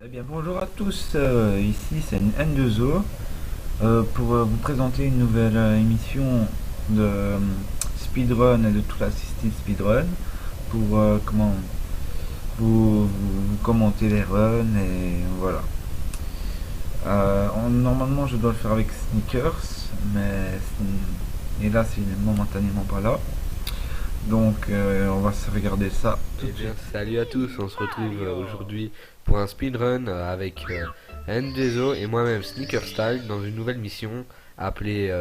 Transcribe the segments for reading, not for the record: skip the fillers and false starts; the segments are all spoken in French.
Eh bien bonjour à tous, ici c'est N2O pour vous présenter une nouvelle émission de speedrun et de tout l'assisted speedrun pour comment vous commenter les runs et voilà. Normalement je dois le faire avec Sneakers, mais hélas il est momentanément pas là. Donc on va se regarder ça tout Eh de bien, suite. salut à tous, on se retrouve aujourd'hui pour un speedrun avec Ndezo et moi-même Sneaker Style dans une nouvelle mission appelée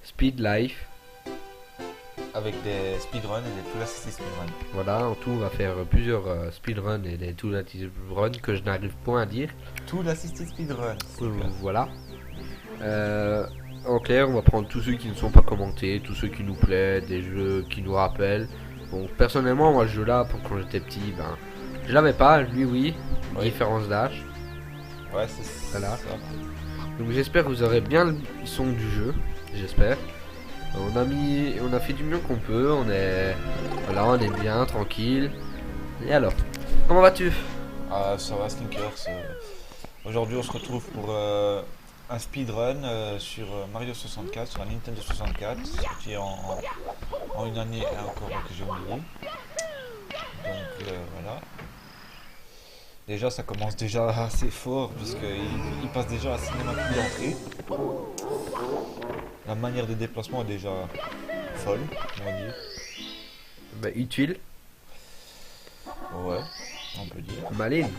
Speed Life. Avec des speedruns et des full assisted speedrun. Voilà, en tout, on va faire plusieurs speedruns et des tout speedruns que je n'arrive point à dire. Full assisted speedrun. Voilà. Euh, En clair, on va prendre tous ceux qui ne sont pas commentés, tous ceux qui nous plaisent, des jeux qui nous rappellent. Bon, personnellement, moi, ce jeu-là, quand j'étais petit, ben, je l'avais pas, lui, oui, Oui. différence d'âge. Ouais, c'est Voilà. ça. Donc j'espère que vous aurez bien le son du jeu, j'espère. On a fait du mieux qu'on peut, voilà, on est bien, tranquille. Et alors, comment vas-tu? Ah, ça va, Sneakers. Aujourd'hui, on se retrouve pour un speedrun sur Mario 64, sur un Nintendo 64, qui est en une année encore que j'ai oublié. Donc voilà. Déjà, ça commence déjà assez fort, parce qu'il passe déjà à la cinématique d'entrée. La manière de déplacement est déjà folle, on va dire. Bah, utile, Ouais, on peut dire. maline.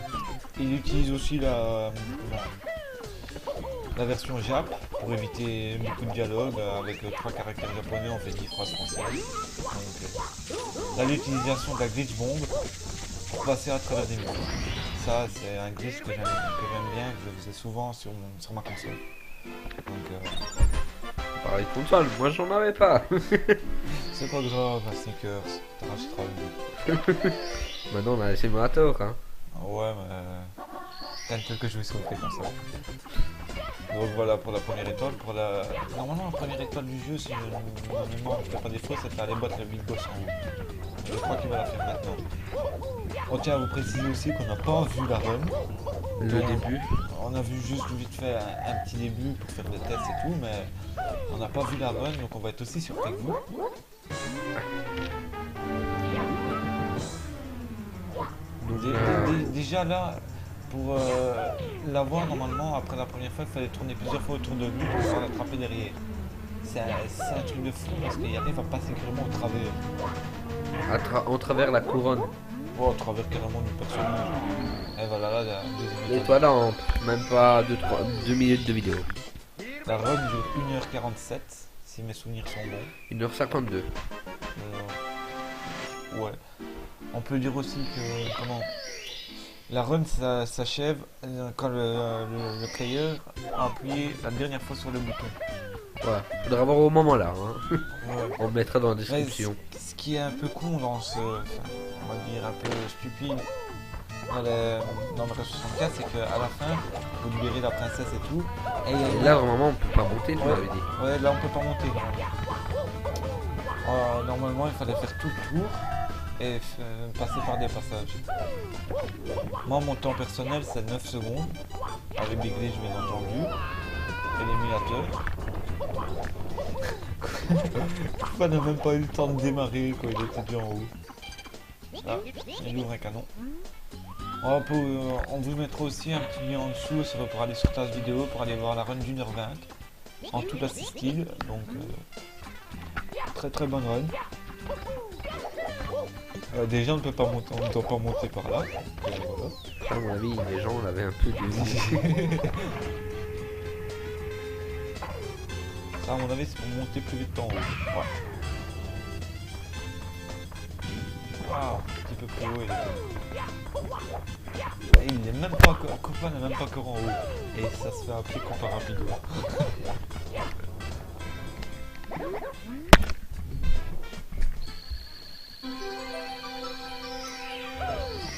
Il utilise aussi la version Jap pour éviter beaucoup de dialogue avec 3 caractères japonais, on fait 10 phrases françaises. Donc, là, l'utilisation de la glitch bomb pour passer à travers des murs. Ça, c'est un glitch que j'aime bien, que je faisais souvent sur ma console. Donc, Pareil console, moi j'en avais pas. c'est pas grave, la Sneakers, t'arracheras une. Maintenant on a les simulateurs, hein. Ouais, mais t'as quelques jouer sur le console. Donc voilà pour la première étoile. Normalement, la première étoile du jeu, si je ne me fais pas défaut, c'est aller battre le big boss en haut. Je crois qu'il va la faire maintenant. On tient à vous préciser aussi qu'on n'a pas vu la run. Le Donc, début. on a vu juste vite fait un petit début pour faire des tests et tout, mais on n'a pas vu la run, donc on va être aussi surpris que vous. Donc, Déjà là, pour l'avoir normalement, après la première fois, il fallait tourner plusieurs fois autour de lui pour pouvoir l'attraper derrière. C'est un truc de fou parce qu'il arrive à passer carrément au travers. en travers la couronne. Oh, au travers carrément du personnage. Et voilà là, la deuxième Et étoile. toi là, en même pas 2 minutes de vidéo. La run dure 1h47, si mes souvenirs sont bons. 1h52. Ouais. On peut dire aussi que la run s'achève quand le player a appuyé la dernière fois sur le bouton. Voilà, faudra voir au moment là, hein. Ouais. On le mettra dans la Mais description. ce qui est un peu con on va dire un peu stupide dans Mario 64, c'est qu'à la fin, vous libérez la princesse et tout. Et il y a Et là, vraiment, on peut pas monter, tu Ouais. m'avais dit. Ouais, là on peut pas monter. Normalement, il fallait faire tout le tour et passer par des passages. Moi, mon temps personnel, c'est 9 secondes, avec des glitches bien entendu, et l'émulateur. Kufa n'a même pas eu le temps de démarrer quand il était déjà en haut. Là, il ouvre un canon. On vous mettra aussi un petit lien en dessous pour aller sur ta vidéo, pour aller voir la run d'1h20 en tout assisted. Donc, très très bonne run. Déjà, on ne peut pas monter, on ne doit pas monter par là. Voilà. À mon avis, les gens l'avaient un peu du. Ça, à mon avis, c'est pour monter plus vite en haut. Ouais. Ah, un petit peu plus haut, il est. Et il est même pas encore. Copain n'est même pas encore en haut. Et ça se fait appeler compas rapido.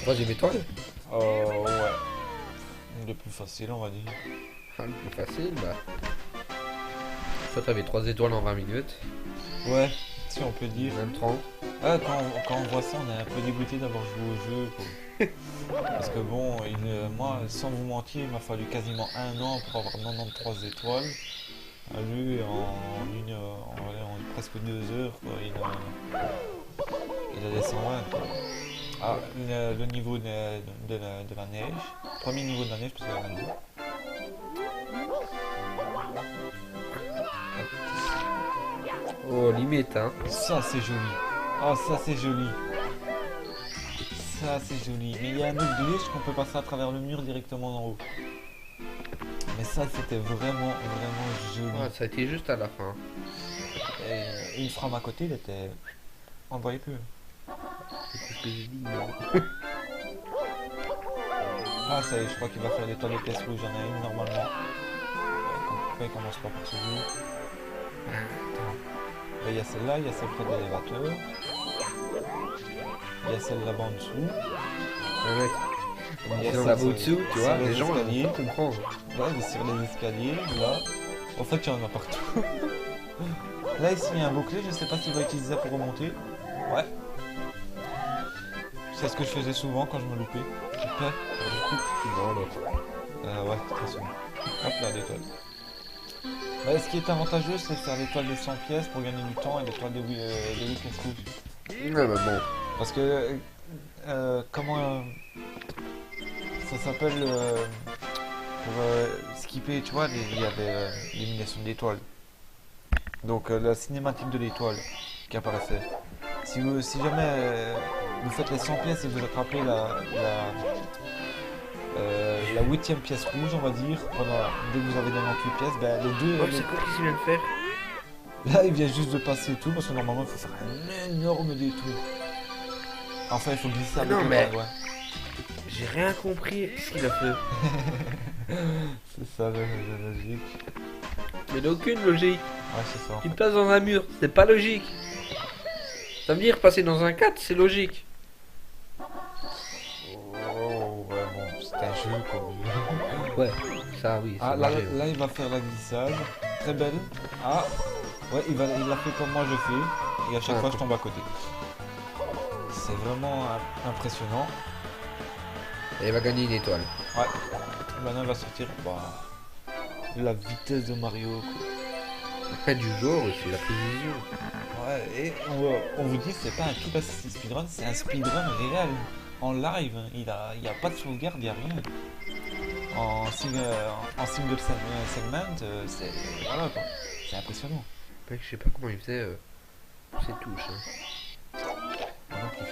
Troisième étoile. Ouais. Le plus facile, on va dire. Ah, le plus facile, bah. Toi, t'avais 3 étoiles en 20 minutes, Ouais, si on peut dire. même 30. Quand on voit ça, on est un peu dégoûté d'avoir joué au jeu, quoi. Parce que bon, moi, sans vous mentir, il m'a fallu quasiment un an pour avoir 93 étoiles. Lui, en presque 2 heures, quoi, il a les 120, quoi. Ah, le niveau de la neige. Premier niveau de la neige, parce qu'il y en a deux. Oh, limite, hein. Ça, c'est joli. Oh, ça, c'est joli. Ça, c'est joli. Mais il y a un autre glitch qu'on peut passer à travers le mur directement en haut. Mais ça, c'était vraiment, vraiment joli. Ah, ça a été juste à la fin. Et une frame à côté, il était... On ne voyait plus. C'est tout ce que j'ai dit, non. Ah, ça y est, je crois qu'il va faire l'étoile de pièces rouges. J'en ai une normalement. Pourquoi il commence pas par celui? Il y a celle-là, il y a celle près de l'élévateur. Il y a celle là-bas en dessous. Ouais, mec. Il y a Ils ont celle là-bas sur- au-dessous, tu sur vois, les les gens, escaliers. ils vont pas comprendre. Ouais, il est sur les escaliers, là. En fait, il y en a partout. Là, ici, il y a un bouclier. Je sais pas s'il va utiliser ça pour remonter. Ouais. C'est ce que je faisais souvent quand je me loupais. Super. Du coup, Non, l'autre. ouais, très souvent. Hop là, l'étoile. Ouais, ce qui est avantageux, c'est de faire l'étoile des 100 pièces pour gagner du temps et l'étoile des 8 pièces rouges. Ouais, bah bon. Parce que, comment ça s'appelle pour skipper, tu vois, il y avait l'élimination de l'étoile. Donc la cinématique de l'étoile qui apparaissait. Si jamais vous faites les 100 pièces et vous attrapez la 8e pièce rouge, on va dire, dès que vous avez 98 pièces, ben, les deux... Oh, c'est quoi qu'il vient de faire? Là, il vient juste de passer tout, parce que normalement, il faut faire un énorme détour. Enfin, il faut glisser avec Non, le mais- bras, ouais. J'ai rien compris ce qu'il a fait. C'est ça, la logique. Mais il n'y a aucune logique. Ouais, c'est ça. Il passe dans un mur, c'est pas logique. Ça veut dire passer dans un 4, c'est logique. Oh, ouais, bon, c'est un jeu, quoi. Ouais, ça oui. Ah, c'est là, vrai. là, il va faire la glissade. Très belle. Ah, ouais, il l'a fait comme moi je fais. Et à chaque Ah, fois, je tombe à côté. C'est vraiment impressionnant. Et il va gagner une étoile. Ouais. Maintenant, il va sortir la vitesse de Mario, quoi. Après du genre, c'est la précision. Ouais, et on vous dit, c'est pas un tout petit speedrun, c'est un speedrun réel. En live, il y a pas de sauvegarde, il n'y a rien. En single segment, c'est voilà, quoi. C'est impressionnant. Mec, je sais pas comment il faisait ces touches. Hein. Moi non plus.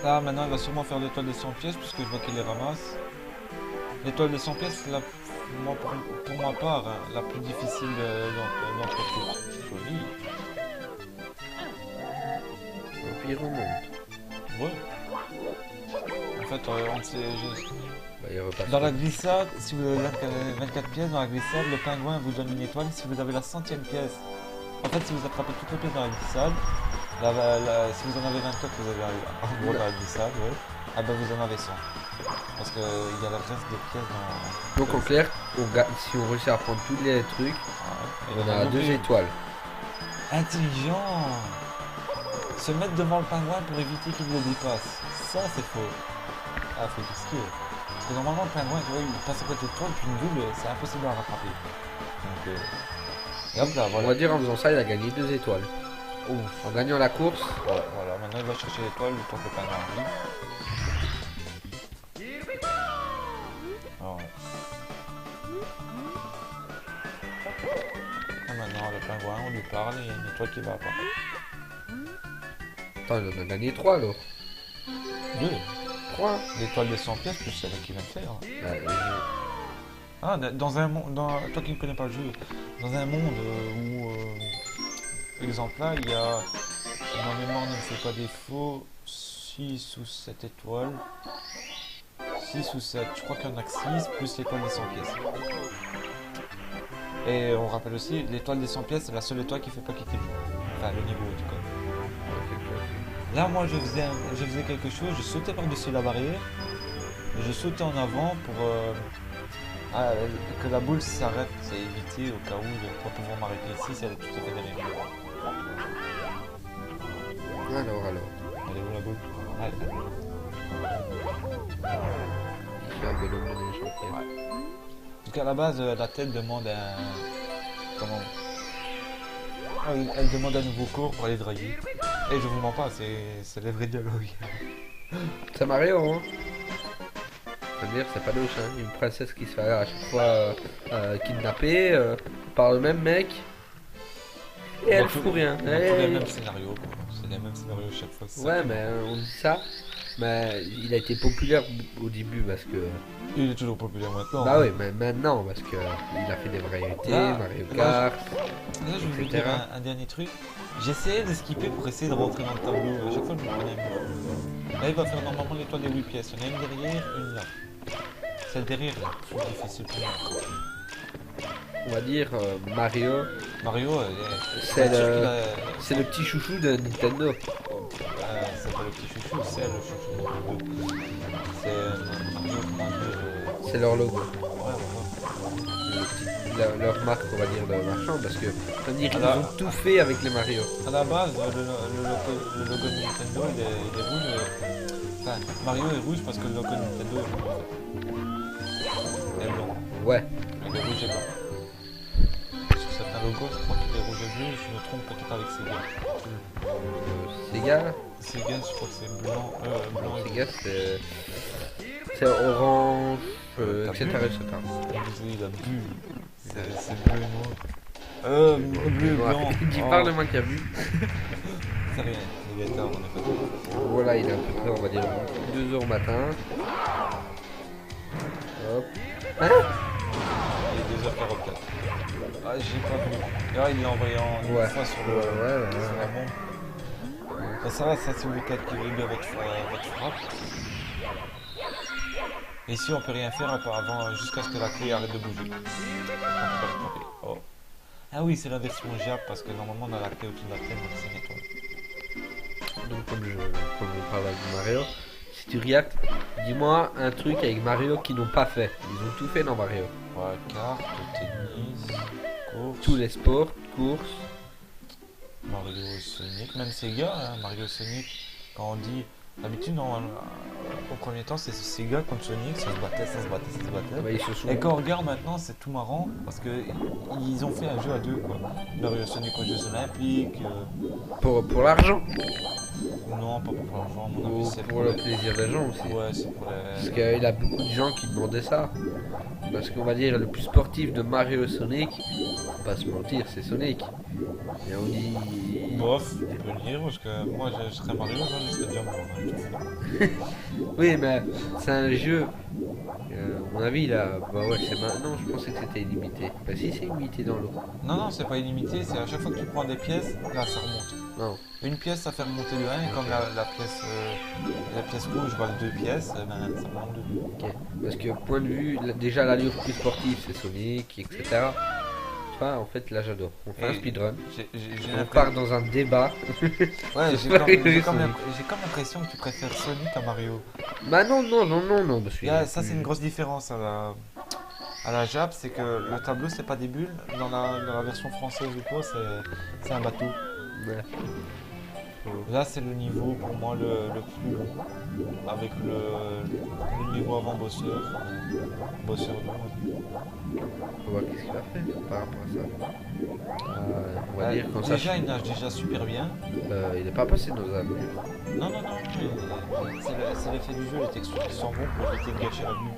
Là, maintenant, il va sûrement faire l'étoile de 100 pièces, puisque je vois qu'il les ramasse. L'étoile de 100 pièces, c'est pour ma part, hein, la plus difficile d'entre toutes. Joli. Et puis il remonte. Ouais. En fait, Bah, il repasse. dans la glissade, si vous avez 24 pièces, dans la glissade, le pingouin vous donne une étoile si vous avez la 100e pièce. En fait, si vous attrapez toutes les pièces dans la glissade, si vous en avez 24, vous avez en gros dans la glissade, ouais. Ah ben vous en avez 100. Parce qu'il y a le reste des pièces dans... Donc en clair, si on réussit à prendre tous les trucs, Ouais. on a 2 étoiles. Intelligent. Se mettre devant le pingouin pour éviter qu'il le dépasse. Ça, c'est faux. Ah, faut risquer. Parce que normalement, le pingouin, tu vois, il passe à côté de toi, puis une double, c'est impossible à rattraper. Donc, et hop là, On voilà. va dire en faisant ça, il a gagné 2 étoiles. Ouf. En gagnant la course, Voilà, maintenant il va chercher l'étoile le temps que le pingouin arrive. Ah ouais. Et maintenant, le pingouin, on lui parle et il y a une étoile qui va apparaître. attends, il en a gagné 3 alors. 2. 3. L'étoile de 100 pièces plus celle qu'il vient de faire. Ah, dans un monde, toi qui ne connais pas le jeu, dans un monde où, exemple là, il y a, si ma mémoire ne me fait pas défaut, 6 ou 7 étoiles. 6 ou 7, je crois qu'il y en a que 6, plus l'étoile des 100 pièces. Et on rappelle aussi, l'étoile des 100 pièces, c'est la seule étoile qui fait pas quitter le jeu. Enfin, le niveau en tout cas. Là, moi, je faisais quelque chose, je sautais par-dessus la barrière, et je sautais en avant Ah, que la boule s'arrête, c'est évité au cas où je vais pas pouvoir m'arrêter ici, c'est tout à fait derrière. Alors. Elle est où la boule? Ah, elle est là. Il fait un bonhomme de neige, ok. Donc à la base, la tête demande un... Comment? Ah, elle demande un nouveau cours pour aller draguer. Et je vous mens pas, c'est les vrais dialogues. C'est Mario, hein. Je veux dire, c'est pas louche, hein. Une princesse qui se fait à chaque fois kidnapper par le même mec. Et elle fout rien. On a tous les mêmes scénarios, quoi. C'est les mêmes scénarios chaque fois. Ouais, mais on dit ça. Mais il a été populaire au début parce que. Il est toujours populaire maintenant. Bah oui, mais maintenant parce que il a fait des variétés, Mario Kart. Là, je vais vous dire un dernier truc. J'essayais de skipper pour essayer de rentrer dans le tableau. À chaque fois, je me prenais une. Là, il va faire normalement l'étoile des 8 pièces. Il y en a une derrière, une là. Celle derrière, là, plus difficile pour moi. On va dire Mario. Mario, c'est le petit chouchou de Nintendo. c'est pas le petit chouchou, c'est le chouchou de Nintendo. C'est Mario, comment dire. C'est leur logo. Ouais, Leur marque, on va dire, de marchand, parce que ils ont tout fait avec les Mario. À la base, le logo de Nintendo, il est rouge. Enfin, Mario est rouge parce que le logo de Nintendo est rouge. Et blanc. Ouais. Il est rouge et blanc. Sur certains logos, je crois qu'il est rouge et bleu. Je me trompe peut-être avec Sega. Sega, je crois que c'est blanc. Blanc et Sega, c'est orange, etc. Il a bu. C'est bleu et noir. Bleu et blanc. Tu parles de moi qui a bu. C'est rien, il est tard, on est fatigué. Voilà, il est à peu près, on va dire, 2h au matin. Hop. Hein? Il est 2h44. Ah, j'ai pas vu. Là, il l'a envoyé en une fois sur la bombe. Ça va, ça c'est vous activez bien votre frappe. Et ici, on peut rien faire avant jusqu'à ce que la clé arrête de bouger. Oh. Ah oui, c'est la version Jap parce que normalement on a la clé au-dessus de la clé, donc c'est nettoyé. Donc comme je parle avec Mario, si tu regardes, dis-moi un truc avec Mario qu'ils n'ont pas fait. Ils ont tout fait dans Mario. Ouais, carte, tennis, course. Tous les sports, courses. Mario Sonic, même Sega, hein, Mario Sonic, quand on dit... D'habitude, au premier temps, c'est Sega contre Sonic, ça se battait. Bah, ils se sont... Et quand on regarde maintenant, c'est tout marrant parce que ils ont fait un jeu à deux, quoi. Mario Sonic aux Jeux Olympiques. Pour l'argent. Non, pas pour l'argent, à mon avis, c'est pour le plaisir des gens aussi. Ouais, c'est pour les... Parce qu'il y a beaucoup de gens qui demandaient ça. Parce qu'on va dire le plus sportif de Mario et Sonic, on va pas se mentir, c'est Sonic. Et on dit... Bof, tu peux le dire, parce que moi je serais Mario, là, je serais déjà mort. Hein, oui, mais c'est un jeu. À mon avis, là, bah ouais, c'est maintenant. Je pensais que c'était illimité. Bah si, c'est illimité dans l'eau. Non, c'est pas illimité, c'est à chaque fois que tu prends des pièces, là ça remonte. Non. Une pièce ça fait remonter de 1, et comme la pièce rouge valent 2 pièces, ben, ça remonte de 2. Ok. Parce que point de vue, déjà l'allure plus sportive, c'est Sonic, etc. En fait, là j'adore. On fait un speedrun. On part dans un débat. Ouais, j'ai comme l'impression que tu préfères Sonic à Mario. Bah non. Parce que ça, c'est une grosse différence à la Jap, c'est que le tableau, c'est pas des bulles. Dans la version française ou quoi, c'est un bateau. Ouais. Là, c'est le niveau pour moi le plus long. Avec le niveau avant bosseur. Bosseur 2. On va voir qu'est-ce qu'il va faire par rapport à ça. On va dire quand déjà, il nage déjà super bien. Il n'est pas passé nos âmes. Non. C'est l'effet du jeu, les textures qui sont bons pour éviter de gâcher la vue.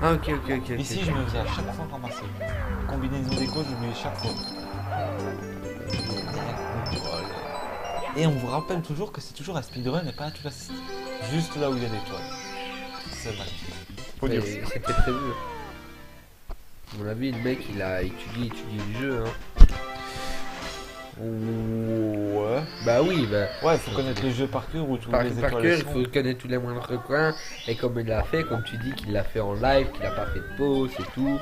Ah, ok. Ici, je me faisais à chaque fois ramasser. Combinaison des codes, je me mets chaque fois. Et on vous rappelle toujours que c'est toujours un speedrun et pas un tout assist. Juste là où il y a des toiles. C'est magnifique. Faut dire ça. C'était prévu. À mon avis, le mec, il a étudié le jeu. Hein. Ouais. Bah oui, ouais, il faut connaître les jeux par cœur ou tous les étoiles. Par cœur, il faut connaître tous les moindres recoins. Et comme il l'a fait, comme tu dis, qu'il l'a fait en live, qu'il a pas fait de pause et tout.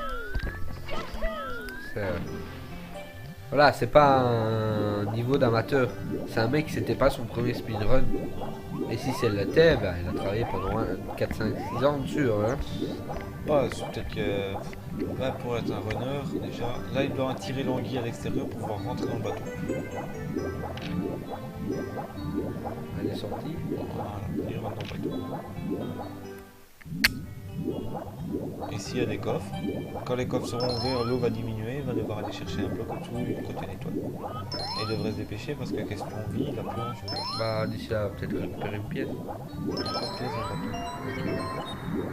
Voilà, c'est pas un niveau d'amateur. C'est un mec, c'était pas son premier speedrun. Et si c'est le thé, bah, il a travaillé pendant 4, 5, 6 ans dessus. Hein. Ouais, c'est peut-être que là, pour être un runner, déjà, là, il doit tirer l'anguille à l'extérieur pour pouvoir rentrer dans le bateau. Elle est sortie. Voilà, il rentre dans le bateau. Ici, il y a des coffres. Quand les coffres seront ouverts, l'eau va diminuer, il va devoir aller chercher un bloc en dessous et côté une étoile. Et il devrait se dépêcher parce que question vie, il a plus un jeu. Bah, d'ici là, peut-être récupérer une pièce.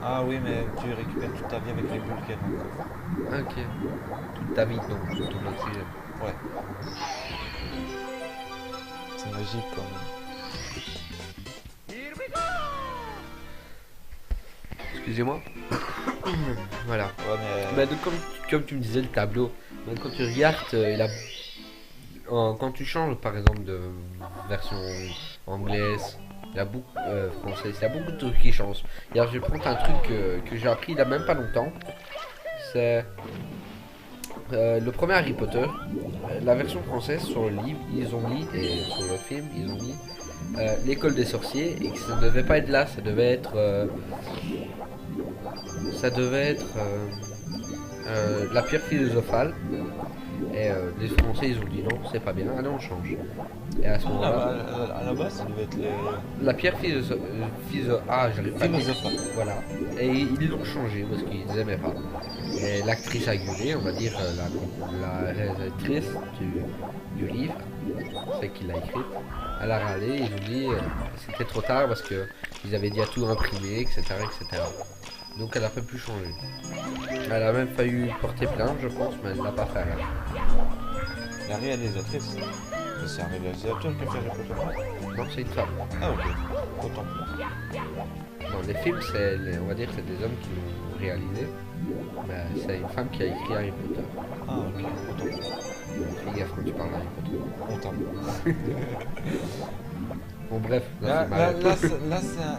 Ah oui, mais tu récupères toute ta vie avec les boules qu'il y a dans le coffre. Ok. Toute ta vie, donc, tout ton oxygène. Ouais. C'est magique quand même. Excusez-moi. Voilà. Ouais, mais... Bah, donc, comme tu me disais, le tableau, donc, quand tu regardes, quand tu changes par exemple de version anglaise, la boucle française, il y a beaucoup de trucs qui changent. Hier, je vais prendre un truc que j'ai appris il y a même pas longtemps. C'est le premier Harry Potter. La version française sur le livre, ils ont mis, et sur le film, ils ont mis l'école des sorciers, et que ça ne devait pas être là, ça devait être la pierre philosophale. Et les Français ils ont dit non, c'est pas bien, allez on change. Et à ce moment-là, à la base, ça devait être les... la pierre j'arrive pas à dire. Philosophale. Voilà. Et ils l'ont changé parce qu'ils aimaient pas. Et l'actrice a gueulé, on va dire la réalisatrice du livre, celle qui l'a écrit, elle a râlé, ils ont dit c'était trop tard parce que ils avaient déjà tout imprimé, etc. etc. Donc elle a pas pu changer. Elle a même failli porter plainte, je pense, mais elle l'a pas fait. La réalisatrice. C'est un réalisateur qui a fait Harry Potter. Non, c'est une femme. Ah ok. Autant pour Dans les films, on va dire que c'est des hommes qui l'ont réalisé. Mais c'est une femme qui a écrit Harry Potter. Ah ok. Autant pour Donc, fais gaffe quand tu parles d'Harry Potter. Autant pour Bon bref, ça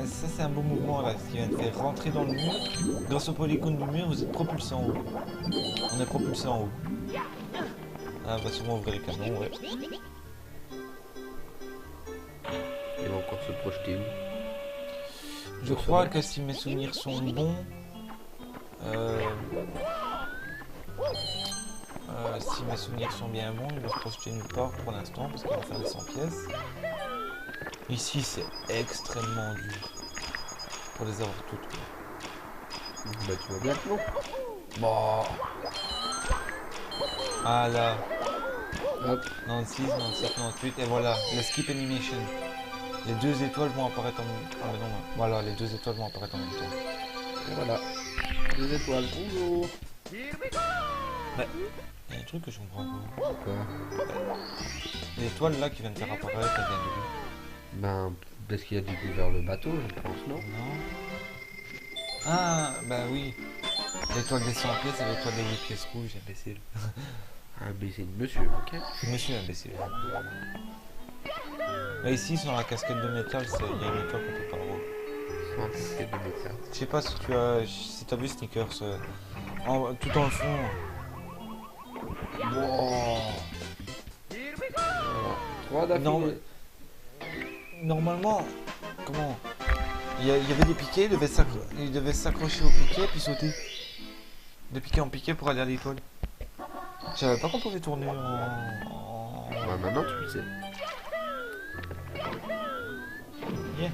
c'est un beau mouvement là, ce qui vient de faire rentrer dans le mur. Grâce au polygone du mur, vous êtes propulsé en haut. On est propulsé en haut. Ah, on va sûrement ouvrir les canons, ouais. il va encore se projeter où? Je crois que si mes souvenirs sont bons, si mes souvenirs sont bien bons, il va se projeter nulle part pour l'instant parce qu'il va faire les 100 pièces. Ici c'est extrêmement dur pour les avoir toutes. Bah tu vois bien que non. Bon. Ah là. Hop. 96, 97, 98 et voilà, le skip animation. Les deux étoiles vont apparaître en même temps. Ah, non, voilà, les deux étoiles vont apparaître en même temps. Et voilà. 2 étoiles, bonjour. Mais il y a un truc que je comprends pas. Quoi? L'étoile là qui vient de faire apparaître, elle vient de où? Ben, parce qu'il a découvert le bateau, je pense, non? Non. Ah, bah oui. L'étoile des 100 pièces et l'étoile des 8 pièces rouges, imbécile. Ah, mais c'est une monsieur, ok? Monsieur imbécile. Là ici, sur la casquette de métal, il y a une étoile qu'on peut pas voir. Sans casquette de métal. Je sais pas si tu as vu Sneakers, tout dans le fond. Wow. 3 d'affilée. Normalement, comment il y avait des piquets, il devait s'accrocher au piquet puis sauter. De piquet en piquet pour aller à l'étoile. Je savais pas qu'on pouvait tourner en... Ouais, maintenant tu le sais. Yahoo.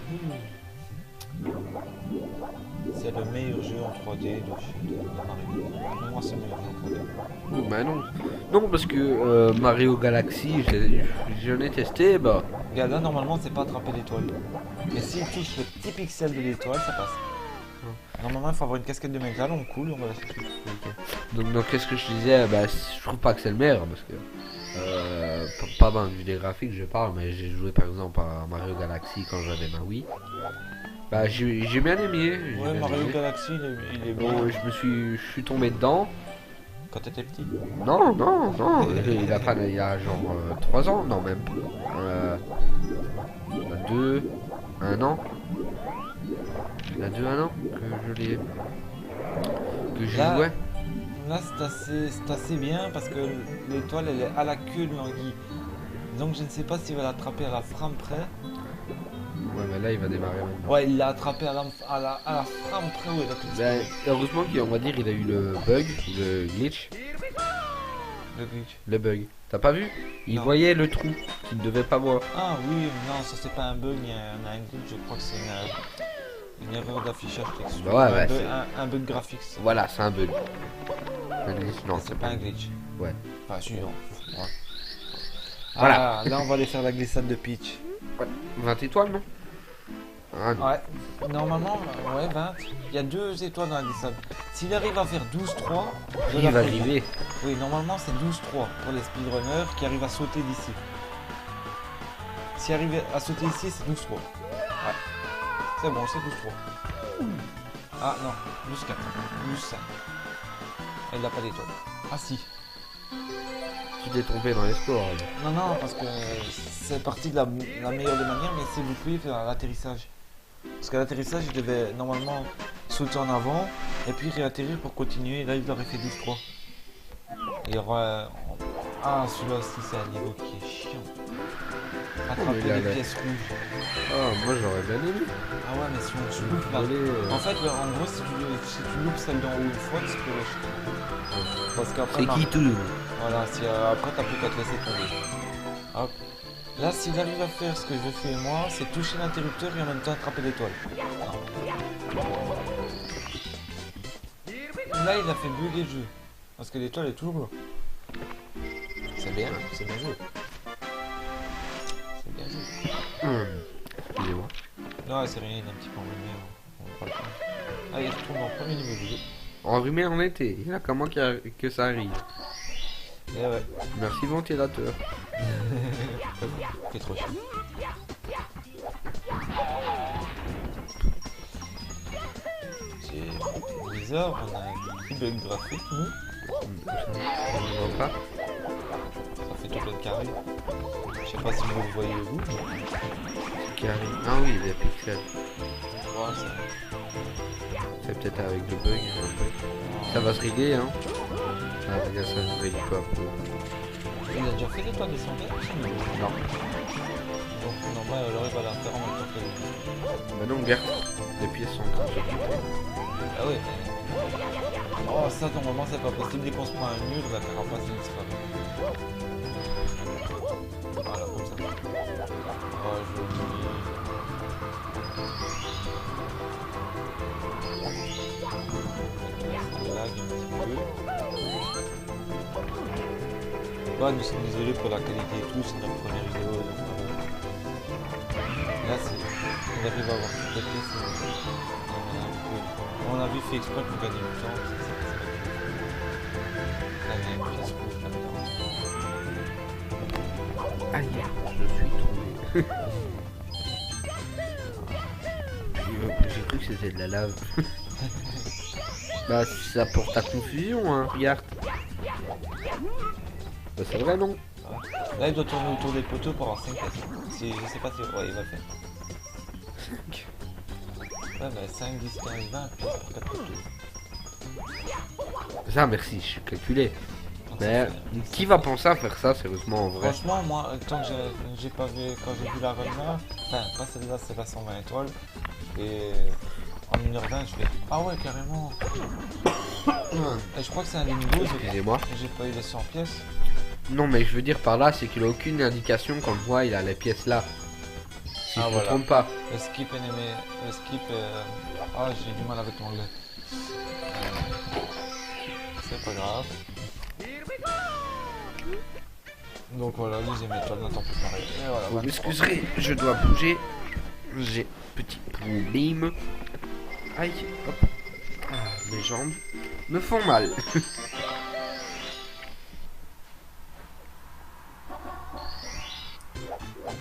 C'est le meilleur jeu en 3D de Mario. Pour moi, c'est le meilleur jeu en 3D. Oh, bah non. Non, parce que Mario Galaxy, j'en ai testé, bah. Regarde, là, normalement, c'est pas attraper l'étoile. Mais s'il touche le petit pixel de l'étoile, ça passe. Normalement, il faut avoir une casquette de métal, on coule et on va la sortir. Okay. Donc qu'est-ce que je disais? Bah, je trouve pas que c'est le meilleur, parce que. Pas dans le vidéo graphique, je parle, mais j'ai joué par exemple à Mario Galaxy quand j'avais ma Wii. Bah, j'ai bien aimé. Ouais, Mario Galaxy, il est bon. Bon, je suis tombé dedans. Quand t'étais petit? Non, il a genre 3 ans, non même. 1 an. Il y a 1 an que je l'ai. Que j'y jouais. là c'est assez bien parce que l'étoile elle est à la queue de l'anguille. Donc je ne sais pas s'il va l'attraper à la frame près. Ouais, mais là, il va démarrer maintenant. Ouais, il l'a attrapé à la frame près où il a tout Ben, heureusement qu'on va dire il a eu le bug, le glitch, le glitch. le bug. T'as pas vu? Il Non. voyait le trou qu'il ne devait pas voir. Ah oui, non, ça c'est pas un bug, il y a un glitch, je crois que c'est une erreur d'affichage textuel. Ouais, un, ouais, bug, c'est- un bug graphique. Ça. Voilà, c'est un bug. Un glitch, non, C'est pas un glitch. Ouais. Enfin, suivant. Ouais. Voilà. Ah, là on va aller faire la glissade de Peach. 20 étoiles, non? Ah, non. Ouais, normalement, ouais, 20. Il y a 2 étoiles dans la glissade. S'il arrive à faire 12-3, je Il va l'applaudis. arriver. Oui, normalement c'est 12-3 pour les speedrunners qui arrivent à sauter d'ici. S'il arrive à sauter ici, c'est 12-3. Ouais. C'est bon, c'est 12-3. Ah non, 12-4, 12-5. Elle n'a pas d'étoile. Ah si. Tu t'es trompé dans les scores. là. Non, non, parce que c'est parti de la meilleure des manières, mais c'est vous pouvez faire l'atterrissage. Parce qu'à l'atterrissage, il devait normalement sauter en avant et puis réatterrir pour continuer. Là, il aurait fait 12-3. Il y aura. Ah, celui-là aussi, c'est un niveau qui est chiant. Attraper il a les l'air- pièces rouges. Ah, moi j'aurais bien aimé. Ah ouais, mais si tu loupes là. Voler, En fait, en gros, si tu loupes celle d'en haut une fois, tu peux l'acheter. Parce qu'après, C'est qui tout? voilà, si, après t'as plus qu'à te laisser tomber. Hop. Là, s'il arrive à faire ce que je fais moi, c'est toucher l'interrupteur et en même temps attraper l'étoile. Là, il a fait bugger le jeu. Parce que l'étoile est toujours là. C'est bien joué. C'est bien joué. Excusez-moi. Non, c'est rien, il est un petit peu enrhumé. On va pas le prendre. Ah, il retourne en premier niveau du jeu. Enrhumé en été. Il y a comment que ça arrive? Et ouais, Merci ventilateur. c'est trop chiant. C'est bizarre, on a un petit bug graphique, nous. On ne voit pas. Ça fait tout plein de carrés. Je sais pas si vous le voyez vous. Qui arrive. Ah oui, des pixels. Ouais, C'est peut-être avec le bug. Ça va se régler, hein. Ah, regarde, ça se règle pas un peu. Il a déjà fait l'étoile des centaines Non. Donc normal, alors il va la faire en même temps que lui. Bah non, regarde. Les pièces sont en train de se couper. Ah oui, mais... Oh, ça, normalement, c'est pas possible. Dès qu'on se prend un mur, la carapace, elle disparaît. Voilà, comme ça. Oh, joli. Ça lag un petit peu. Ouais, nous sommes désolés pour la qualité et tout, c'est notre première vidéo. Donc, là, c'est... On arrive à avoir toutes les pièces. On a vu fait exprès pour gagner du temps. Là, il y a une pièce rouge là-dedans. Aïe, je suis tombé. J'ai cru que c'était de la lave. Bah, ça porte à confusion, hein, regarde. Bah, c'est vrai, non? Là, il doit tourner autour des poteaux pour avoir 5 pièces. Si, je sais pas si... Ouais, il va le faire. 5. Ouais, bah 5, 10, 15, 20 pièces pour 4 poteaux. Ça, merci, je suis calculé. Donc, Mais ça fait- qui va penser à faire ça, sérieusement, en vrai? Franchement, moi, tant que j'ai pas vu, quand j'ai vu la run là, enfin, pas celle-là, c'est la 120 étoiles, et en 1h20, je fais ah ouais, carrément. Et je crois que c'est un des niveaux, Excusez-moi. j'ai pas eu les 100 pièces. Non, mais je veux dire par là, c'est qu'il a aucune indication quand je vois il a les pièces là. Si Ah, je me voilà. trompe pas. Le skip enemy, le skip, ah, j'ai du mal avec l'anglais. C'est pas grave. Donc voilà, deuxième étoile, n'attends plus pareil. Et voilà, Vous 23. m'excuserez, je dois bouger. J'ai petit problème. Aïe, hop. Ah, mes jambes me font mal.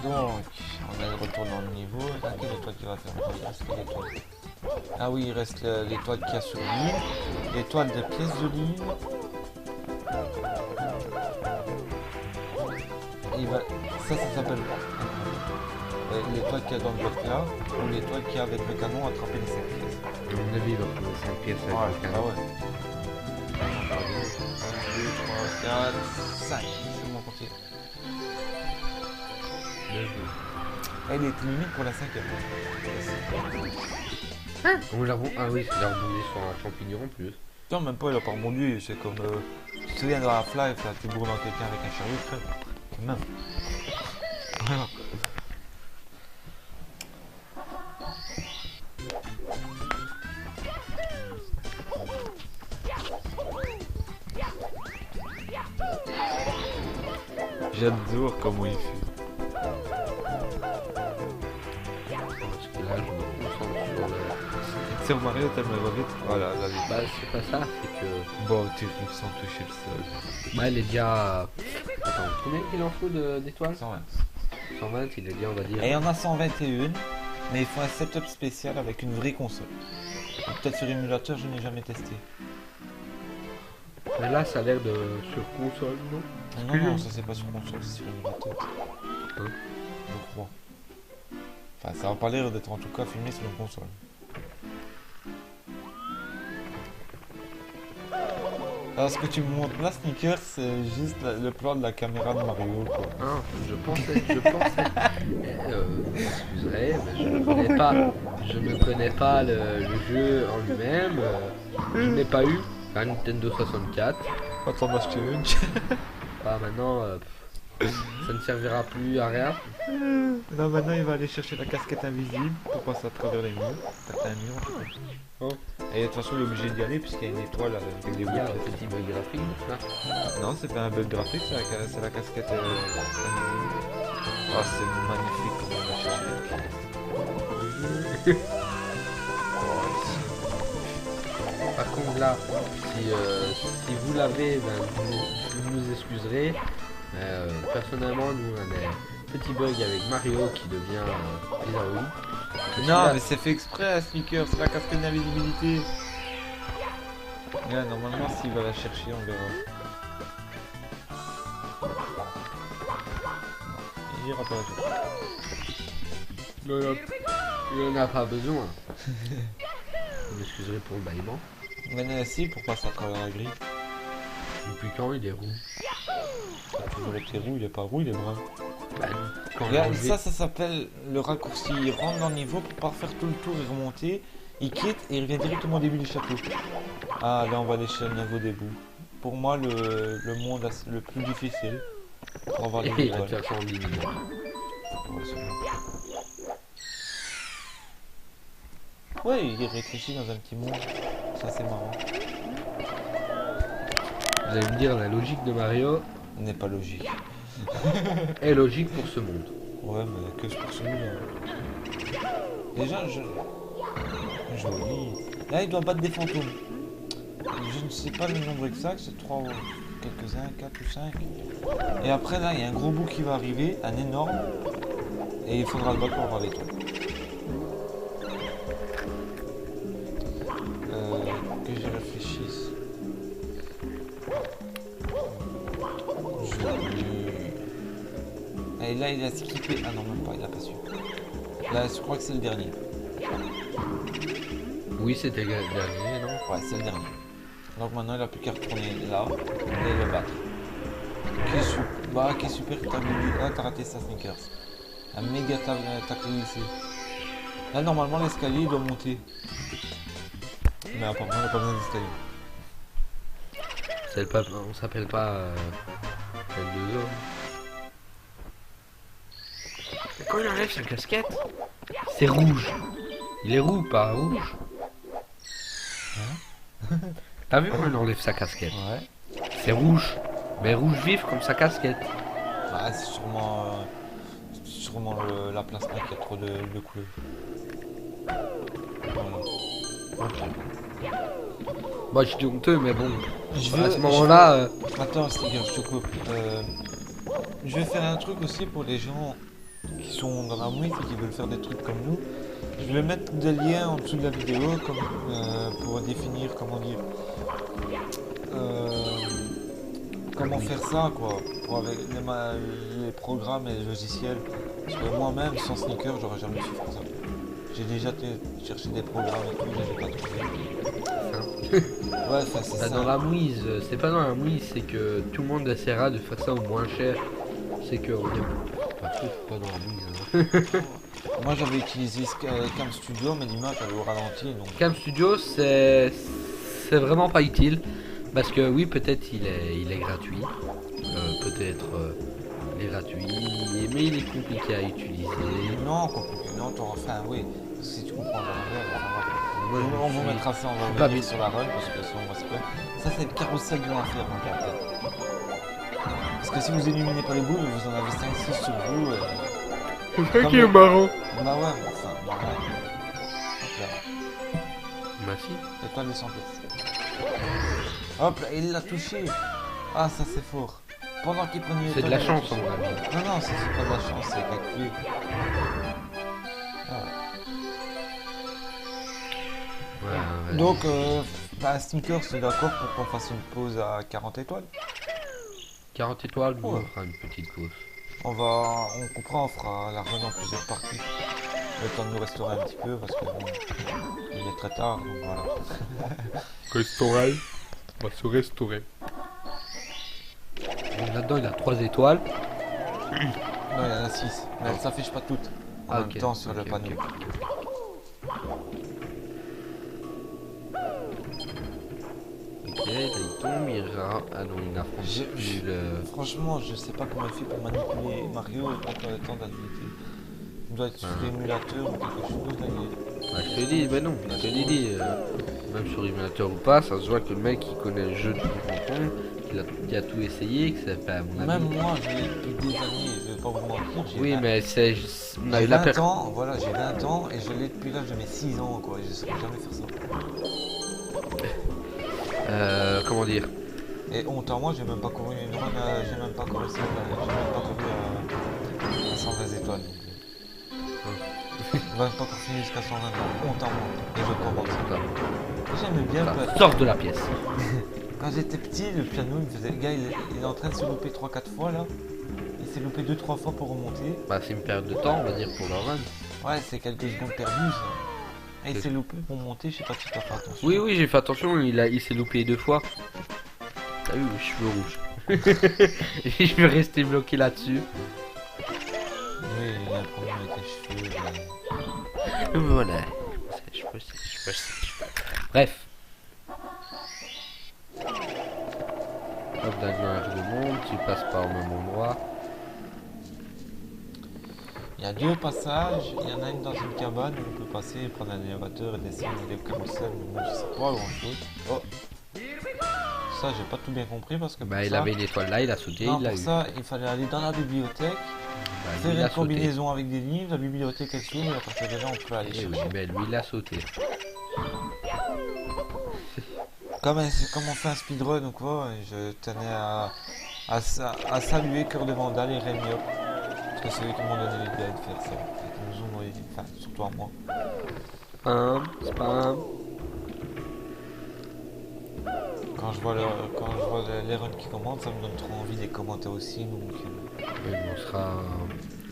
Donc, on a le retour dans le niveau. Quelle étoile qui va faire? Il reste quelle étoile? Ah oui, il reste l'étoile qu'il y a sur l'île. L'étoile des pièces de l'île. Ça s'appelle l'étoile qu'il y a dans le bloc là, ou l'étoile qui a avec le canon attrapé les 5 pièces. À mon avis, il va prendre 5 pièces avec Ouais, le bah canon. ouais. 4, 5. C'est bon, continue. Elle est limite pour la 5ème. Ah oui, il a rebondi sur un champignon en plus. Non, même pas, il a pas rebondi. C'est comme. Tu te souviens de Half-Life, là, tu bourres dans quelqu'un avec un chariot, frère. Même. Voilà. J'adore comment il fait. Parce que là, je me concentre sur le... Sur Mario, tellement il va vite. Voilà, la vie. Bah, c'est pas ça, c'est que... Bon, tu arrives sans toucher le sol. Bah, il est déjà... Attends, combien il en faut d'étoiles 120. 120, il est bien, on va dire. Et il y en a 121, mais il faut un setup spécial avec une vraie console. Peut-être sur émulateur, je n'ai jamais testé. Mais là, ça a l'air de... sur console, non? Non, ça c'est pas sur console, c'est sur émulateur. Hein? Je crois. Enfin, ça n'a pas l'air d'être en tout cas filmé sur une console. Alors, ce que tu me montres là, Sneaker, c'est juste le plan de la caméra de Mario, quoi. Ah, je pensais... Excuserai, mais je ne connais pas le jeu en lui-même. Je n'ai pas eu un Nintendo 64. Pas t'en acheter une. Bah maintenant, ça ne servira plus à rien. Là, maintenant, il va aller chercher la casquette invisible pour passer à travers les murs. T'as un mur, en fait. Oh. Et de toute façon, il est obligé d'y aller puisqu'il y a une étoile avec des Il y a un boucles. petit bug graphique là. Non, c'est pas un bug graphique, c'est la casquette invisible. Oh, c'est magnifique comment on va chercher la pièce. Par contre là, si vous l'avez, ben, vous nous excuserez. Personnellement, nous on a des petits bugs avec Mario qui devient bizarroïde. Non, mais c'est fait exprès, à Sneaker, c'est la casquette d'invisibilité. Là, normalement, s'il va la chercher, on verra. Il ira pas la chercher. Il n'en a pas besoin. Vous m'excuserez pour le bâillement. Mais si, pour passer à travers la grille. Depuis quand il est roux? Ça a toujours été roux, il est pas roux, il est brun. Bah, quand Regarde, on ça s'appelle le raccourci. Il rentre dans le niveau pour pas faire tout le tour et remonter. Il quitte et il revient directement au début du château. Ah, là on va aller chez le niveau des bouts. Pour moi, le monde le plus difficile. Pour avoir les il va te étoiles. faire ça en 10 minutes. Ouais, c'est bon. Ouais, il réfléchit dans un petit monde. Ça, c'est marrant. Vous allez me dire, la logique de Mario N'est pas logique. est logique pour ce monde. Ouais, mais que pour celui-là. Déjà, joli. Là, il doit battre des fantômes. Je ne sais pas le nombre exact, c'est 3 ou quelques-uns, 4 ou 5. Et après, là, il y a un gros bout qui va arriver, un énorme. Et il faudra le battre pour avoir les trucs. Que j'y réfléchisse. Et là, il a skippé. Ah non, même pas, il a pas su. Là, je crois que c'est le dernier. Oui, c'était le dernier, non? Ouais, c'est le dernier. Donc maintenant, il a plus qu'à retourner là et le battre. Qui est super que t'as vu. Ah, t'as raté ça, Sneakers. Un méga tacle ici. Là, normalement, l'escalier il doit monter. Mais apparemment, il n'a pas besoin d'escalier. On s'appelle pas L2O. Mais quand il enlève sa casquette, c'est rouge. Il est roux, pas rouge. T'as vu quand il enlève sa casquette? Ouais. C'est rouge. Mais rouge vif comme sa casquette. Ah, c'est sûrement la plasma qui a trop de couleurs. Voilà. Ok. Moi je suis honteux, mais bon. Je À ce moment-là, Attends, Sneaker, je te coupe. Je vais faire un truc aussi pour les gens qui sont dans la mouise et qui veulent faire des trucs comme nous. Je vais mettre des liens en dessous de la vidéo comme, pour définir, comment dire, comment faire ça, quoi, pour avec les programmes et les logiciels. Parce que moi-même, sans Sneaker, j'aurais jamais su faire ça. J'ai déjà cherché des programmes et tout, je les ai pas trouvés. Ouais, enfin, c'est Bah, ça. dans la mouise, c'est pas dans la mouise, c'est que tout le monde essaiera de faire ça au moins cher. C'est que on est pas dans la mouise. Hein. Moi, j'avais utilisé Cam Studio, mais l'image elle est au ralenti, donc. Cam Studio, c'est vraiment pas utile. Parce que oui, peut-être il est gratuit. Peut-être il est gratuit, mais il est compliqué à utiliser. Non, compliqué. Non, enfin, oui. Si tu comprends l'envers, Moi, je on vous suis- mettra ça, on suis va pas venir bien. sur la run parce que sinon on va se perdre. Ça, c'est le carrousel du enfer, regardez. Parce que si vous éliminez pas les boules, vous en avez 5-6 sur vous. C'est ça Comme qui est le- marrant. Bah ouais, mais enfin, bah ouais. Hop là. Bah si. Étoile de 100 pièces. Hop là, il l'a touché. Ah, ça c'est fort. Pendant qu'il prenait C'est de l'étoile, la il a chance, touché. à mon avis. Non, non, c'est pas de la chance, c'est calculé. Ah. Ouais. Donc, bah, Sneaker, c'est d'accord pour qu'on fasse une pause à 40 étoiles. 40 étoiles, nous Ouais. on fera une petite pause. On coupera, on fera la run en plusieurs parties. Le temps de nous restaurer un petit peu parce que bon, il est très tard, donc voilà. Restaurer. On va se restaurer. Donc là-dedans, il a 3 étoiles. Non, il y en a 6, mais elles s'affichent pas toutes en même ok, temps sur le ok, panneau. Ok, là il tombe, ah non, il affronte Je- plus le... Franchement, je sais pas comment il fait pour manipuler Mario et pas encore le temps d'habiliter. Il doit être sur Ah. l'émulateur ou quelque chose. Là, Bah, je te dis, bah non, je te l'ai dit, même sur émulateur ou pas, ça se voit que le mec il connaît le jeu de fond en comble, qu'il a tout essayé, que ça fait à mon avis. Même moi, je l'ai depuis des années, je vais pas vous mentir. J'ai Oui, 20 mais c'est. On a j'ai eu la 20 ans, voilà, j'ai 20 ans et je l'ai depuis l'âge de mes 6 ans, quoi. Et je saurais jamais faire ça. Comment dire? Et honte à moi, j'ai même pas couru une run, j'ai même pas couru ça, j'ai même pas couru à 120 étoiles. J'ai même pas couru fini jusqu'à 120, donc honte à moi. Et je commence. J'aime bien, Sors de la pièce. quand j'étais petit, le piano, il me faisait, le gars, il est en train de se louper 3-4 fois là. Il s'est loupé 2-3 fois pour remonter. Bah, c'est une période de temps, on va dire, pour leur run. Ouais, c'est quelques secondes perdues ça. Et il s'est loupé pour monter, je sais pas si t'as fait attention. Oui, oui, j'ai fait attention, il s'est loupé 2 fois. T'as vu, les cheveux rouges. Et je vais rester bloqué là-dessus. Oui, il y a un problème avec les cheveux. Voilà. Je sais. Bref. Hop, là, je remonte, tu passes pas au même endroit. Il y a 2 passages, il y en a une dans une cabane où on peut passer, prendre un élévateur et descendre les carousel, mais moi je sais pas grand chose. Oh. Ça j'ai pas tout bien compris parce que Bah, pour il ça, avait une étoile là, il a sauté, non, il l'a pour eu. ça il fallait aller dans la bibliothèque, Bah, lui, faire il une a sauté. combinaison avec des livres, la bibliothèque elle s'ouvre et à partir de là on peut aller Eh oui, chercher. mais lui, il a sauté. Comme on fait un speedrun ou quoi, je tenais à saluer Cœur de Vandal et Rémi Hop, parce que c'est eux qui m'ont donné l'idée de faire ça. Ils nous ont donné- enfin, surtout à moi. Spam. Quand je vois les runs qui commentent, ça me donne trop envie de les commenter aussi. Donc, Oui, mais on sera.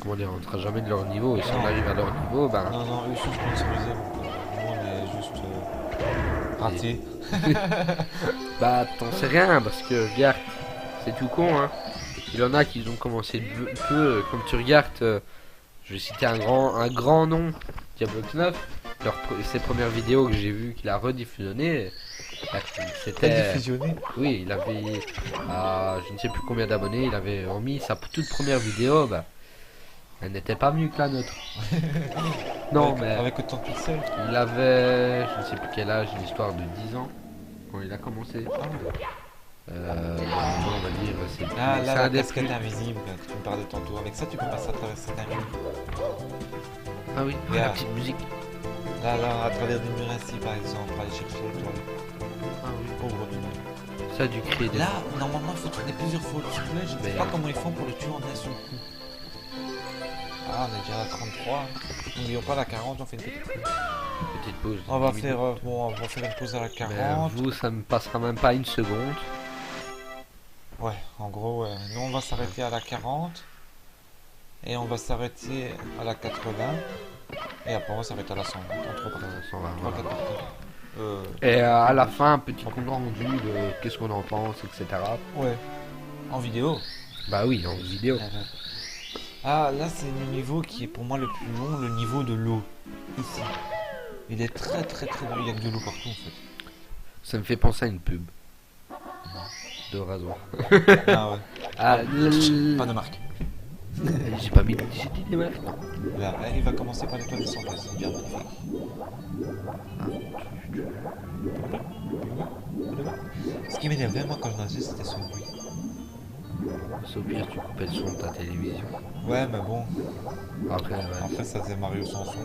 Comment dire, on sera jamais de leur niveau. Et si Non. on arrive à leur niveau, bah. non, non, eux sont sponsorisés, donc nous on est juste ratés. Bah, t'en sais rien, parce que regarde, c'est tout con, hein. Il y en a qui ont commencé peu, comme tu regardes, je vais citer un grand nom, Diablox 9, ses premières vidéos que j'ai vues qu'il a rediffusionnées, bah, c'était... Diffusionné. Oui, il avait, je ne sais plus combien d'abonnés, il avait remis sa toute première vidéo, bah, elle n'était pas mieux que la nôtre. Non, mais Avec autant de pixels. il avait, je ne sais plus quel âge, une histoire de 10 ans, quand il a commencé. Ah, On va dire, c'est là, c'est la un des casquette plus- invisible que tu me parlais tantôt. Avec ça, tu peux passer à travers certains murs. Ah oui, la Regarde. petite musique. Là, à travers des murs ainsi, par exemple, pour aller chercher l'étoile. Ah oui. Pauvre Luna. Ça a dû créer des... Là, normalement, il faut tourner plusieurs fois le soufflet. Je ne sais Mais, pas comment ils font pour le tuer en un seul coup. Ah, on est déjà à 33. N'oublions pas la 40, on fait une petite pause. petite pause. de On va 10 faire, minutes. bon, on va faire une pause à la Mais 40. vous, ça me passera même pas une seconde. Ouais, en gros, nous on va s'arrêter à la 40. Et on va s'arrêter à la 80. Et après, on va s'arrêter à la 120. En 3 parties. 120, 3 voilà. 4 parties. Et à la fin, un petit compte rendu de qu'est-ce qu'on en pense, etc. Ouais. En vidéo. Bah oui, en vidéo. Ah, là, c'est le niveau qui est pour moi le plus long, le niveau de l'eau. Ici. Il est très très très long. Il y a que de l'eau partout en fait. Ça me fait penser à une pub. De rasoir. Ah ouais. Ah, Pas de marque. j'ai pas mis. J'ai dit des marques, non. Là, il va commencer par l'étoile des 100 places. C'est bien magnifique. Ce qui m'énervait moi quand je nageais, c'était ce bruit. Au pire, tu coupais le son de ta télévision. Ouais, mais bon. Après, ouais. Après, ça faisait Mario sans son.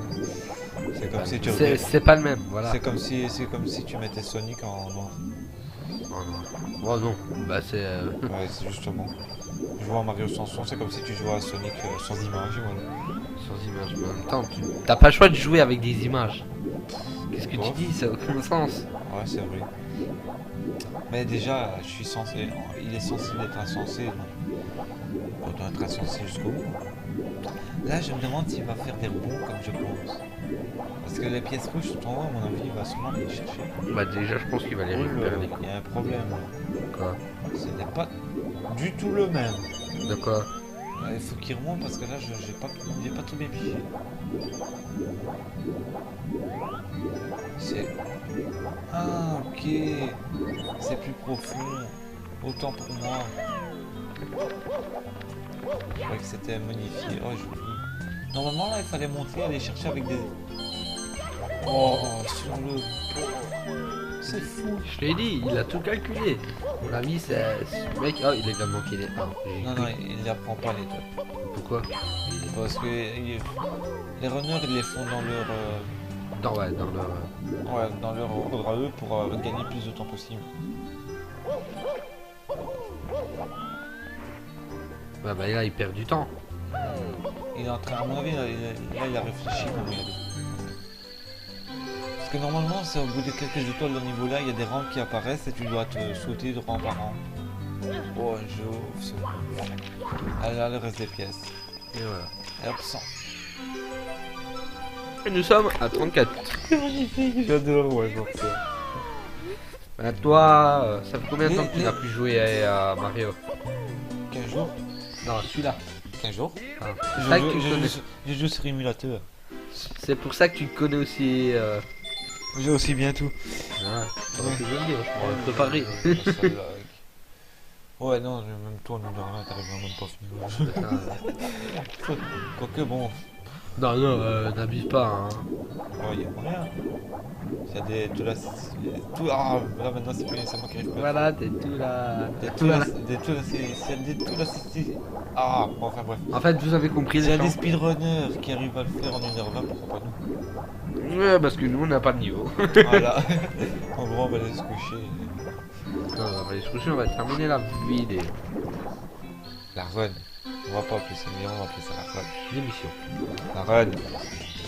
C'est comme si tu C'est pas le même, voilà. C'est comme si tu mettais Sonic en noir. Oh non. Oh non, bah c'est. Ouais, c'est justement. Jouer à Mario sans son, c'est comme si tu jouais à Sonic sans image. Voilà. Sans image, mais en même temps, t'as pas le choix de jouer avec des images. Qu'est-ce que tu Bof. dis? Ça n'a aucun sens. Ouais, c'est vrai. Mais déjà, je suis censé. Il est censé être insensé, donc. On doit être insensé jusqu'au bout. Là, je me demande s'il va faire des rebonds comme je pense. Parce que les pièces rouges sont en haut, à mon avis, il va sûrement les chercher. Bah, déjà, je pense qu'il va les récupérer des coups. Il y a un problème. Quoi? Ce n'est pas du tout le même. De quoi? Il faut qu'il remonte parce que là, j'ai pas tout bien pigé. C'est. Ah, ok. C'est plus profond. Autant pour moi. Je croyais que c'était modifié. Oh, j'oublie. Normalement, là, il fallait monter, aller chercher avec des. Oh, sur le. C'est fou. Je l'ai dit, il a tout calculé. Mon avis, c'est. Ce mec. Oh, il a bien manqué les 1. Non, non, il ne apprend pas l'étoile. Pourquoi? Parce que les runners, ils les font dans leur. Ouais, dans le. Ouais, dans leur ordre à eux pour gagner plus de temps possible. Bah, là, il perd du temps. Il est en train, à mon avis, là, il a réfléchi comment il a dit. Parce que normalement, c'est au bout de quelques étoiles de niveau là, il y a des rampes qui apparaissent et tu dois te sauter de rampe à rampe. Oh, je ouf, c'est bon. Allez, là, le reste des pièces. Et voilà. Et hop, 100. Et nous sommes à 34. C'est magnifique, j'adore, ouais, genre ça. Bah, toi, ça fait combien de temps que tu n'as plus joué à Mario? 15 jours. Non, celui-là. 15 jours. Ah. C'est ça que tu connais. Je joue sur émulateur. C'est pour ça que tu connais aussi. J'ai aussi bien tout. Ah, t'aurais pu le dire, je pourrais préparer. Ouais, non, même toi, nous, là, t'arrives vraiment pas fini. Quoique, bon. Non, non, n'abuse pas. Hein. Ouais, y a moyen. Il y a des. Tout là. Tout, ah, là maintenant, c'est moi qui arrive pas. Voilà, t'es tout là. Des tout là. Des tout là, c'est. Ah, bon, enfin bref. En fait, vous avez compris Il y les a des gens. speedrunners qui arrivent à le faire en 1h20, pourquoi pas nous? Ouais, parce que nous, on n'a pas de niveau. Voilà. En gros, on va aller se coucher. Non, on va aller se coucher, on va terminer la vidéo. La run. On va pas appeler ça, on va appeler ça la run. L'émission. La run.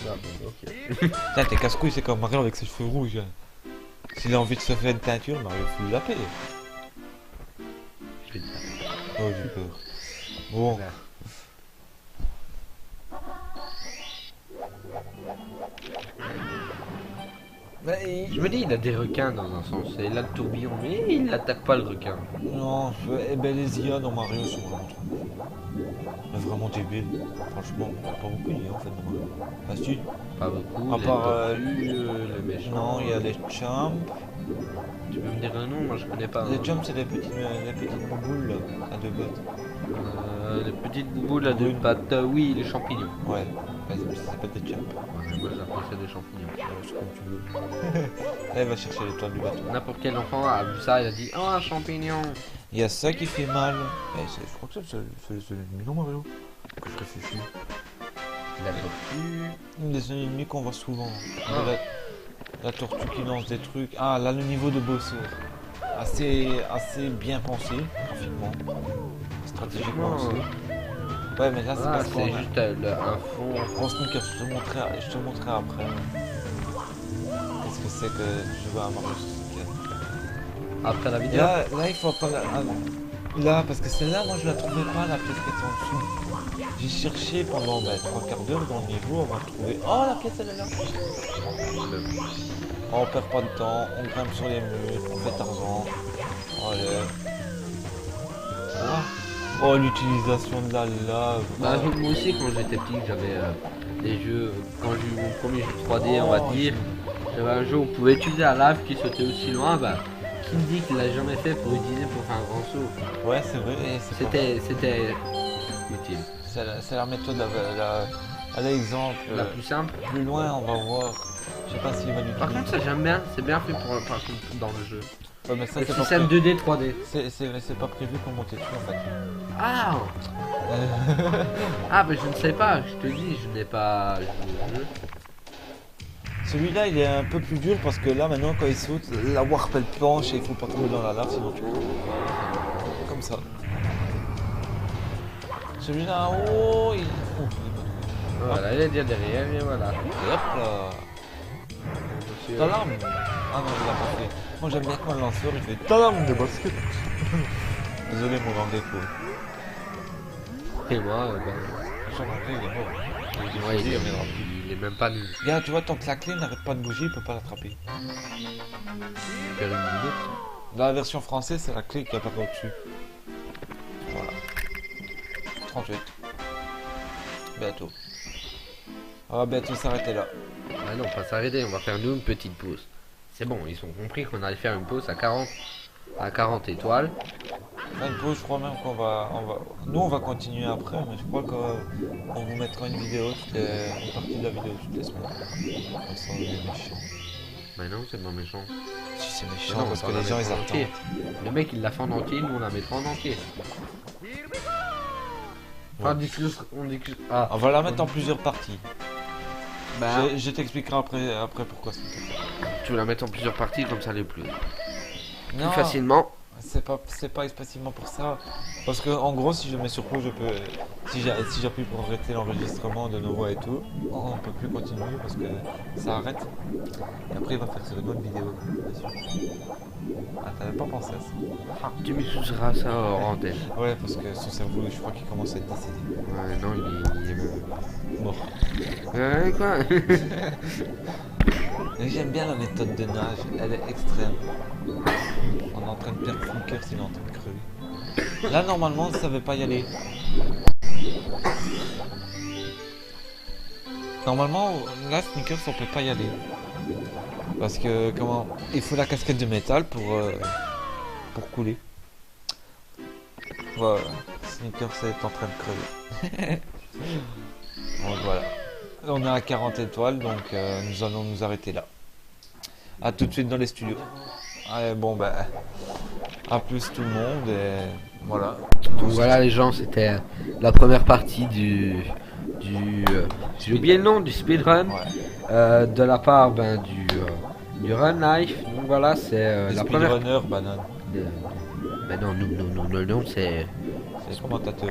Ah, bon, ok. Putain, t'es casse-couille, c'est comme Mario avec ses cheveux rouges. Hein. S'il a envie de se faire une teinture, Mario, faut lui la payer. Je vais dire. Oh, j'ai peur. Bon. Là. Je me dis, il a des requins dans un sens. Et il a le tourbillon, mais il n'attaque pas le requin. Non, eh ben les IA dans Mario sont vraiment trop. Mais vraiment débiles. Franchement, il n'y a pas beaucoup d'IA en fait dans Mario. Ah si. Pas beaucoup. À les part, tortues, les méchants. Non, il y a les champs. Tu peux me dire un nom? Moi, je connais pas. Les hein. champs, c'est les petites boules là, à deux bottes. Les petites bouboules à deux Brunes. pattes. Oui, les champignons. Ouais, ça s'appelle des champs. Ouais, moi, j'appelle ça des champignons. C'est comme tu veux. Là, il va chercher l'étoile du bateau. N'importe quel enfant a vu ça, il a dit: oh, un champignon. Il y a ça qui fait mal. Mais je crois que c'est l'ennemi, non Mario? Que je réfléchis. La tortue. Une des ennemis qu'on voit souvent. Ah. La tortue qui lance des trucs. Ah, là, le niveau de Bowser. Assez bien pensé, graphiquement. Stratégiquement aussi. Ouais, mais là, c'est Ah, parce qu'on c'est a- juste un fond. Gros sneaker, je te montrerai après. Qu'est-ce que c'est que je joue à Mario 64. Après la Et vidéo. là, il faut pas. Ah non. Là, parce que celle-là, moi je la trouvais pas, la pièce qui était en dessous. J'ai cherché pendant trois quarts d'heure dans le niveau avant de trouver. Oh, la pièce elle est là. On perd pas de temps, on grimpe sur les murs, on fait Tarzan. Allez. Oh, l'utilisation de la lave. Bah, moi aussi, quand j'étais petit, j'avais des jeux. Quand j'ai eu mon premier jeu 3D, on va dire, j'avais un jeu où on pouvait utiliser la lave qui sautait aussi loin. Bah, qui me dit qu'il l'a jamais fait pour utiliser pour faire un grand saut? Ouais, c'est vrai. C'était utile. C'est la méthode, à l'exemple. La plus simple. Plus loin, on va voir. Je sais pas s'il va l'utiliser. Par contre, ça j'aime bien, c'est bien fait par contre dans le jeu. Ouais, mais ça, Le c'est pas système prévu. 2D, 3D. C'est pas prévu pour monter dessus en fait. Ah Ah, mais je ne sais pas, je te dis, je n'ai pas joué au jeu. Celui-là, il est un peu plus dur parce que là, maintenant, quand il saute, la warp elle penche et il faut pas tomber dans la lave sinon tu cours. Comme ça. Celui-là, oh, il est bon. Voilà, il est déjà derrière, et voilà. Et hop là. Talam. Ah non, il l'a pas fait. Moi, j'aime bien quand le lanceur il fait talam de basket. Désolé, mon anglais quoi. Et moi, Son anglais, il est mort. ouais, il est même pas nul. Regarde, tu vois, tant que la clé n'arrête pas de bouger, il peut pas l'attraper. Faire une minute. Dans la version française, c'est la clé qui apparaît au-dessus. Voilà. 38. Bientôt. On va bientôt s'arrêter là. Ah non, pas s'arrêter, on va faire nous une petite pause. C'est bon, ils ont compris qu'on allait faire une pause à 40 étoiles. Là, une pause, je crois même qu'on va, Nous, on va continuer après, mais je crois qu'on vous mettra une vidéo, une partie de la vidéo toutes les semaines. Comme ça, on est méchant. Mais non, c'est pas méchant. Si, c'est Mais méchant, non, parce on que va les la gens, mettre ils en entier. attendent. Le mec, il la fait en entier, nous, on la mettra en entier. Enfin, Ah, On va la mettre en plusieurs parties. bah, Je t'expliquerai après pourquoi c'est comme ça. tu veux la mettre en plusieurs parties, comme ça, les plus Non, facilement. c'est pas spécialement pour ça. Parce que en gros, si je mets sur pause, je peux. Si j'appuie pour arrêter l'enregistrement de nos voix et tout, on peut plus continuer parce que ça arrête. Et après, il va faire une autre vidéo. Dessus. Ah, t'avais pas pensé à ça? Tu m'excuseras ça hors antenne. Ouais, parce que son cerveau, je crois qu'il commence à être décédé. Ouais, non, il est même... Mort. Quoi Mais j'aime bien la méthode de nage, elle est extrême. On est en train de perdre Sneakers, il est en train de crever. Là, normalement, on ne savait pas y aller. Normalement, là, Sneakers, on peut pas y aller. Parce que, comment, il faut la casquette de métal pour couler. Voilà, Sneakers est en train de crever. Donc voilà. On est à 40 étoiles, donc nous allons nous arrêter là. A tout de suite dans les studios. Allez, bon, ben, à plus tout le monde, et voilà. Donc voilà les gens, c'était la première partie j'ai oublié le nom, du speedrun. Ouais. De la part du Run Life. Donc voilà, c'est la première... Speedrunner, banane. Ben non, le nom c'est... C'est le commentateur.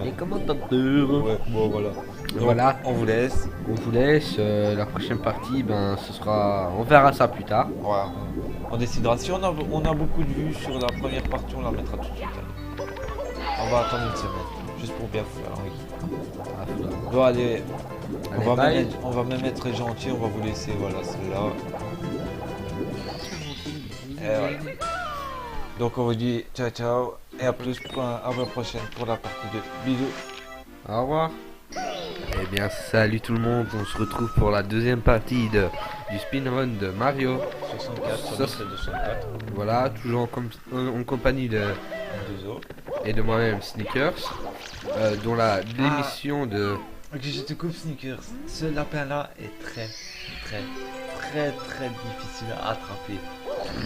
Les commentateurs. Ouais, bon, voilà. Donc, Voilà, on vous laisse. on vous laisse. La prochaine partie, ben ce sera... On verra ça plus tard. Ouais, on décidera. Si on a beaucoup de vues sur la première partie, on la mettra tout de suite. Allez. On va attendre une semaine, juste pour bien faire envie. Bon, allez, Allez, on va même être gentil, on va vous laisser, voilà, celle-là. Et voilà. Donc on vous dit ciao ciao et à plus pour à la prochaine pour la partie 2. Bisous. Au revoir. Eh bien, salut tout le monde. On se retrouve pour la deuxième partie du speedrun de Mario. 64, sur 64. Voilà, toujours en compagnie de Deux autres. et de moi-même Sneakers, dont l'émission de... Ok, je te coupe Sneakers. Ce lapin-là est très difficile à attraper.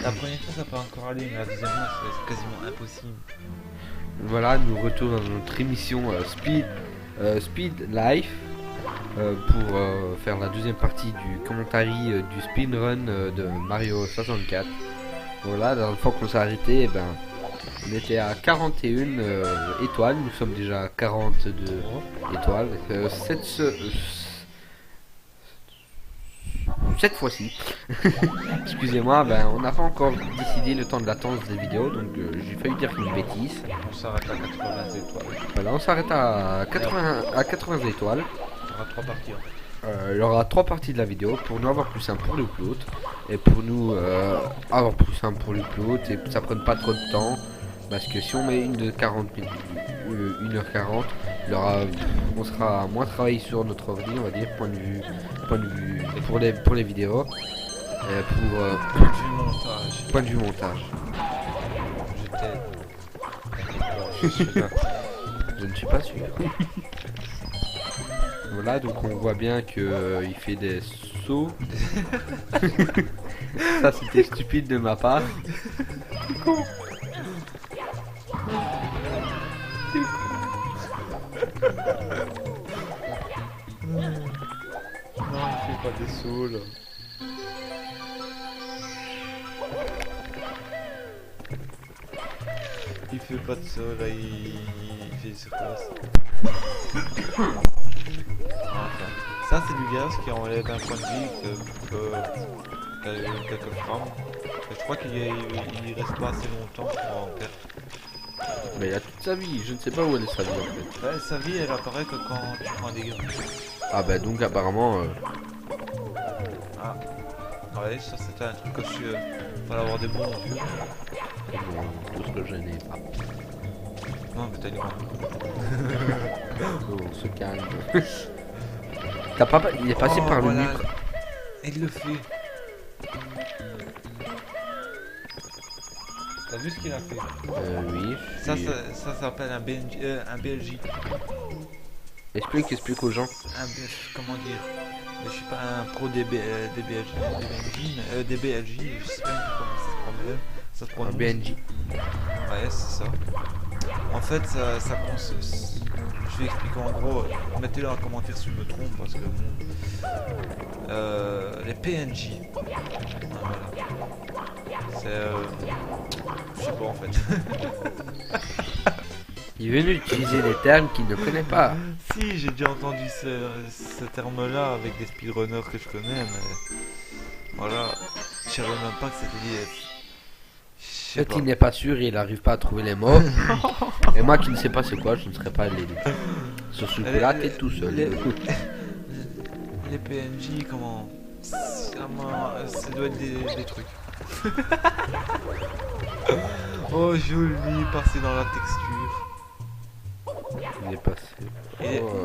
La première fois ça peut encore aller, mais la deuxième fois c'est quasiment impossible. Voilà, nous retournons dans notre émission Speed Life pour faire la deuxième partie du commentaire du speedrun de Mario 64. Voilà, dans le fois qu'on s'est arrêté, ben, on était à 41 étoiles, nous sommes déjà à 42 étoiles. cette fois-ci, excusez-moi, ben on n'a pas encore décidé le temps de latence des vidéos, donc j'ai failli dire une bêtise. On s'arrête à 80 étoiles. Voilà, on s'arrête à 80 étoiles. On aura 3 parties. Il y aura 3 parties de la vidéo pour nous avoir plus simple pour l'upload et pour nous avoir plus simple pour l'upload et que ça prenne pas trop de temps, parce que si on met une de 40 minutes ou 1h40, on sera moins travaillé sur notre ordi, on va dire, point de vue pour les vidéos, Point de vue montage. Je ne suis pas sûr. Voilà, donc on voit bien que il fait des sauts. Ça c'était stupide de ma part. Non, il fait pas des sauts là. Il fait pas de saut là, il fait des surfaces. Enfin, ça c'est du gaz qui enlève un point de vie quelques frames. Et je crois qu'il reste pas assez longtemps pour en perdre. Mais il a toute sa vie, je ne sais pas où elle est sa vie en fait. Ouais, sa vie elle apparaît que quand tu prends des dégâts. Ah bah donc apparemment... Ah, ouais, ça c'était un truc que fallait avoir des bons yeux. Bon, tout ce que je n'ai pas. Non mais t'as une grande. Oh, on se calme. T'as pas... Il est passé par voilà. le mur. Il le fait. T'as vu ce qu'il a fait? Oui. Ça s'appelle un BLJ. Explique aux gens. Comment dire? Je suis pas un pro des BLJ, je sais même plus comment ça se Un prononce. BNJ. Ouais, c'est ça. En fait, je vais expliquer en gros. Mettez-le en commentaire si je me trompe parce que bon, les PNJ. Voilà. C'est je sais pas en fait. Il est venu utiliser des termes qu'il ne connaît pas. Si, j'ai déjà entendu ce terme-là avec des speedrunners que je connais, mais voilà, je savais même pas que c'était lié. Peut-être qu'il n'est pas sûr et il n'arrive pas à trouver les mots. Et moi qui ne sais pas c'est quoi, je ne serais pas l'aider. Sur ce coup-là, t'es tout seul. Les PNJ, comment ça doit être des trucs. Oh, joli, passé dans la texture. Il est passé.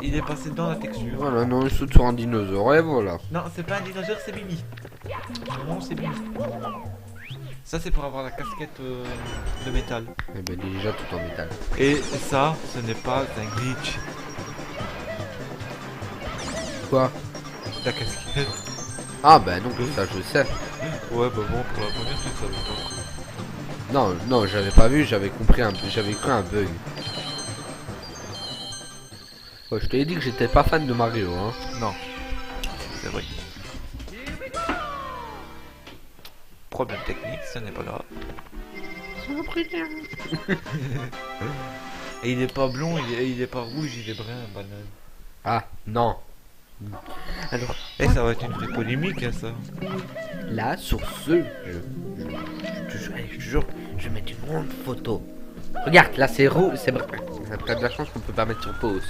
Il est passé dans la texture. Voilà, non, il saute sur un dinosaure, et voilà. Non, c'est pas un dinosaure, c'est Mimi. Non, c'est Mimi. Ça, c'est pour avoir la casquette de métal. Eh ben, il est déjà tout en métal. Et ça, ce n'est pas un glitch. Quoi? La casquette. Ah ben non, ça je sais. Ouais, bah bon, pour la première, tu ne savais pas. Non, non, j'avais pas vu, j'avais cru un bug. Ouais, je t'ai dit que j'étais pas fan de Mario, hein. Non, c'est vrai. Problème technique, ce n'est pas grave. Et il est pas blond, il est pas rouge, il est brun, banane. Ah, non. Alors, et ça va être une vraie polémique, hein, ça. Là, sur ce, je te jure, je vais mettre une grande photo. Regarde, là c'est rouge, c'est brun. Après de la chance qu'on peut pas mettre sur pause.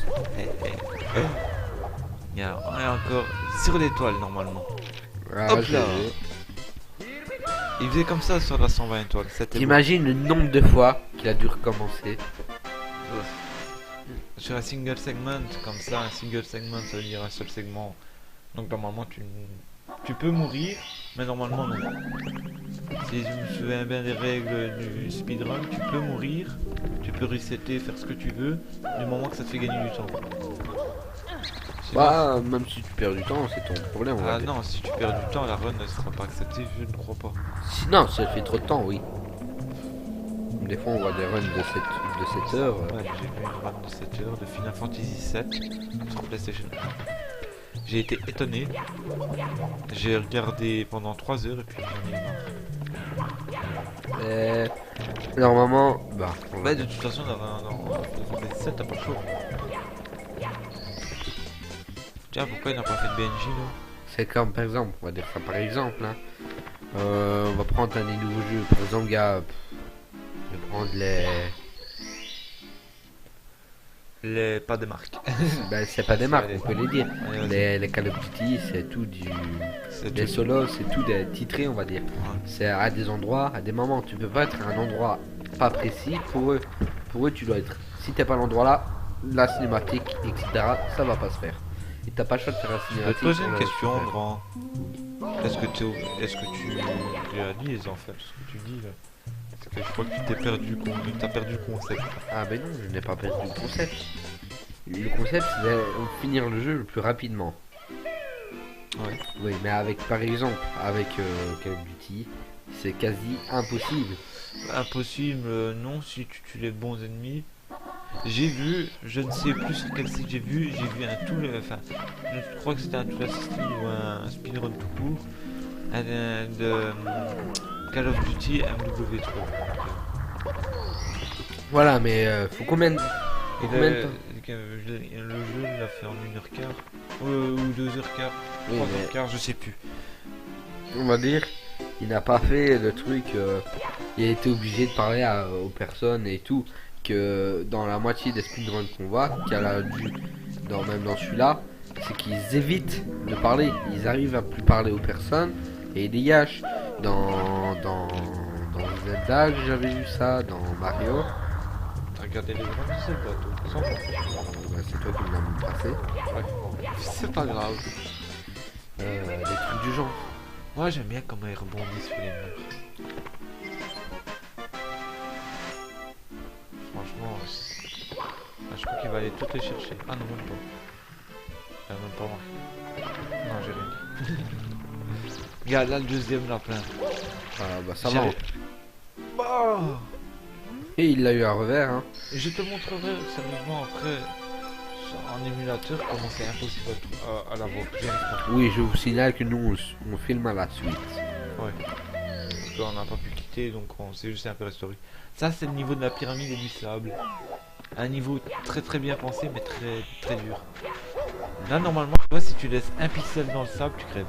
Il y a encore sur l'étoile normalement. Ah, hop là. Il faisait comme ça sur la 120 étoiles. T'imagines le nombre de fois qu'il a dû recommencer. Sur un single segment, comme ça, un single segment, ça veut dire un seul segment. Donc normalement tu peux mourir, mais normalement non. Si je me souviens bien des règles du speedrun, tu peux mourir, tu peux resetter, faire ce que tu veux, du moment que ça te fait gagner du temps. Bah, même si tu perds du temps, c'est ton problème. Ah non, si tu perds du temps, la run ne sera pas acceptée, je ne crois pas. Non, si elle fait trop de temps, oui. Des fois, on voit des runs de 7 heures. Ouais, j'ai vu une run de 7 heures de Final Fantasy 7 sur PlayStation 1. J'ai été étonné. J'ai regardé pendant 3 heures et puis j'en ai marre. Normalement, bah de toute façon, dans Final Fantasy 7, t'as pas le choix. Tiens, pourquoi il n'a pas fait de BNJ là? c'est comme par exemple, on va dire ça par exemple, hein. On va prendre un des nouveaux jeux, par exemple, gars, je vais prendre Pas de marque. ben, c'est pas des marques, Allez. on peut les dire. Allez, vas-y. Les Call of Duty, c'est tout C'est des tout. solos, c'est tout des titrés, on va dire. Ouais. C'est à des endroits, à des moments. Tu peux pas être à un endroit pas précis. Pour eux, tu dois être. Si t'es pas à l'endroit là, la cinématique, etc., ça va pas se faire. Et t'as pas le choix de faire la Je vais cinématique. te poser pour une le question, faire. grand. Est-ce que tu réalises en fait ce que tu dis là? Parce que je crois que tu t'es perdu, t'as perdu le concept. Ah ben non, je n'ai pas perdu le concept. Le concept, c'est de finir le jeu le plus rapidement. Ouais. Oui, mais avec, par exemple, avec Call of Duty, c'est quasi impossible. Impossible, non, si tu tues les bons ennemis. J'ai vu, je ne sais plus sur quel site j'ai vu un tool, enfin, je crois que c'était un tool assisté ou un speedrun tout court, de Call of Duty MW3. Voilà, mais faut combien de... Et Combien de le, temps le jeu il l'a fait en 1h15 ou 2h15, Oui, 3h15, je sais plus. on va dire, il n'a pas fait le truc, il a été obligé de parler aux personnes et tout, que dans la moitié des speedruns qu'on voit, qu'elle a dû, même dans celui-là, c'est qu'ils évitent de parler, ils arrivent à plus parler aux personnes et ils dégagent. Dans Zelda, j'avais vu ça, dans Mario, T'as regardé les grands de Zelda, toi, sans moi. bah, c'est toi qui me l'as passé, Ouais. C'est pas grave. des trucs du genre. Moi j'aime bien comment ils rebondissent sur les murs. Franchement, je crois qu'il va aller tout les chercher. Ah non, même pas. Il a même pas marqué. Non, j'ai rien dit. Regarde, là le deuxième lapin. Ah bah ça J'y va. arrive. Bah, Et il l'a eu à revers, hein. et je te montrerai sérieusement après en émulateur comment c'est impossible à l'avoir. J'y arrive pas. Oui, je vous signale que nous on filme à la suite. Ouais. Parce qu'on n'a pas pu quitter, donc on s'est juste un peu restauré. Ça, c'est le niveau de la pyramide et du sable. Un niveau très très bien pensé, mais très très dur. Là, normalement, tu vois, si tu laisses un pixel dans le sable, tu crèves.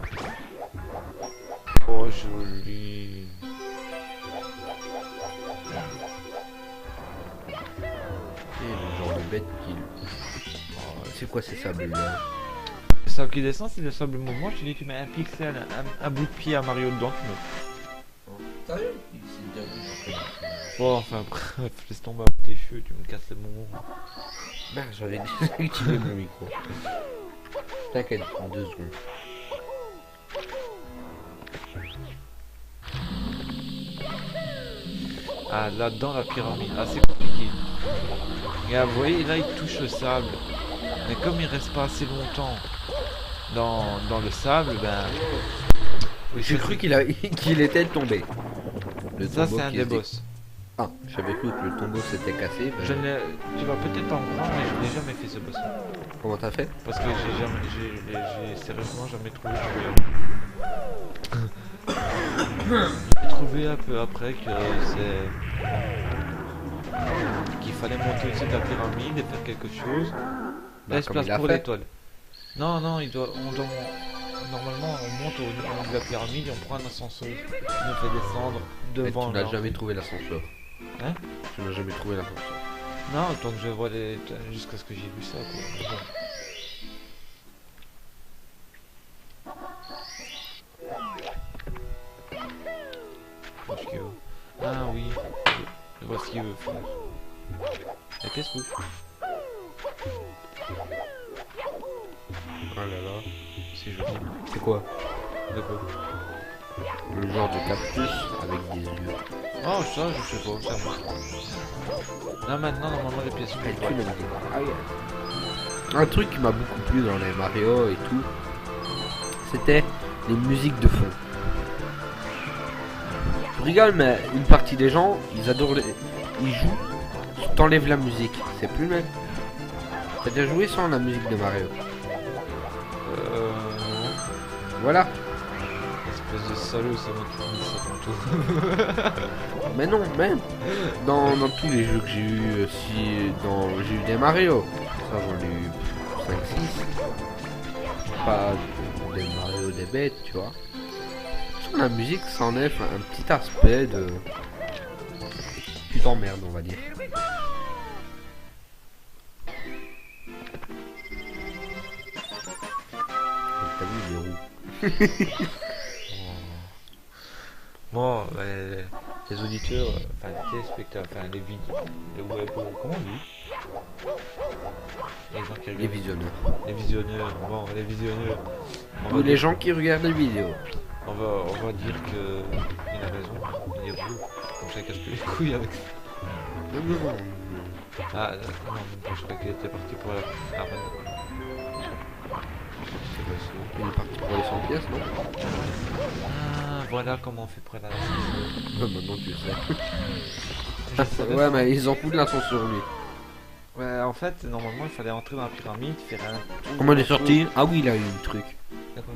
Oh, joli. Et le genre de bête qui... Oh, c'est quoi ces sables là? Le sable qui descend, c'est le sable mouvement. Je te dis, tu mets un pixel, un bout de pied à Mario dedans, tu mets. Sérieux? Bon, enfin, bref, laisse tomber avec tes cheveux, tu me casses le moment. Merde, j'avais déjà activé mon micro. T'inquiète, en 2 secondes. Ah, là, dans la pyramide. Ah, c'est compliqué. Regarde, vous voyez, là, il touche le sable. Mais comme il reste pas assez longtemps dans le sable, ben... Oui, J'ai cru qu'il était tombé. Le ça, tombeau c'est un qui des était- boss. Ah, j'avais cru que le tombeau s'était cassé. Ben, Je n'ai... Tu vas peut-être pas me croire, mais je n'ai jamais fait ce boss. Comment t'as fait? Parce que j'ai sérieusement jamais trouvé. J'ai trouvé un peu après que qu'il fallait monter au-dessus de la pyramide et faire quelque chose. Bah, Laisse comme place il a pour fait. l'étoile. Non, non, normalement on monte au niveau de la pyramide et on prend un ascenseur qui nous fait descendre Mais devant. tu n'as l'arbre. jamais trouvé l'ascenseur. Hein? Tu n'as jamais trouvé l'ascenseur. Non, tant que je vois jusqu'à ce que j'ai vu ça quoi. Mais bon. Je vois ce qu'il veut. Ah oui, je vois ce qu'il veut faire. La pièce rouge. Oh là là. C'est joli. C'est quoi? De quoi? Le genre de cactus avec des yeux. Oh ça je sais pas, ça va. Là maintenant normalement les pièces Elle rouges. tue la musique. Ah, yeah. Un truc qui m'a beaucoup plu dans les Mario et tout, c'était les musiques de fond. Je rigole, mais une partie des gens, ils adorent ils jouent, tu t'enlèves la musique, c'est plus le même. T'as déjà joué sans la musique de Mario? Non. Voilà. Espèce de salaud, c'est moi qui dis ça tantôt. Mais non, même dans tous les jeux que j'ai eu, j'ai eu des Mario. Ça j'en ai eu 5-6. pas des Mario des bêtes, tu vois. Sur la musique, ça enlève un petit aspect de... Tu t'emmerdes, on va dire. T'as vu les roues? Bon, les auditeurs, enfin les téléspectateurs, enfin comment on dit? Les gens qui Les regardent. visionneurs. Les visionneurs, bon, les visionneurs. On Ou va les dire, gens qui regardent les vidéos. on va dire que il a raison, il est roux. Comme ça, il casse plus les couilles avec ça. Non, non, non. Ah, non, même pas, je croyais qu'il était parti pour la reine. C'est quoi ça? Il est parti pour les 100 pièces, non? Ah, voilà comment on fait pour la raison. Maintenant tu sais. Je savais Ouais, pas. mais ils en foutent la sauce sur lui. Ouais, en fait, normalement, il fallait entrer dans la pyramide, faire un tour. Comment il est un peu. sorti? Ah oui, il a eu un truc. D'accord.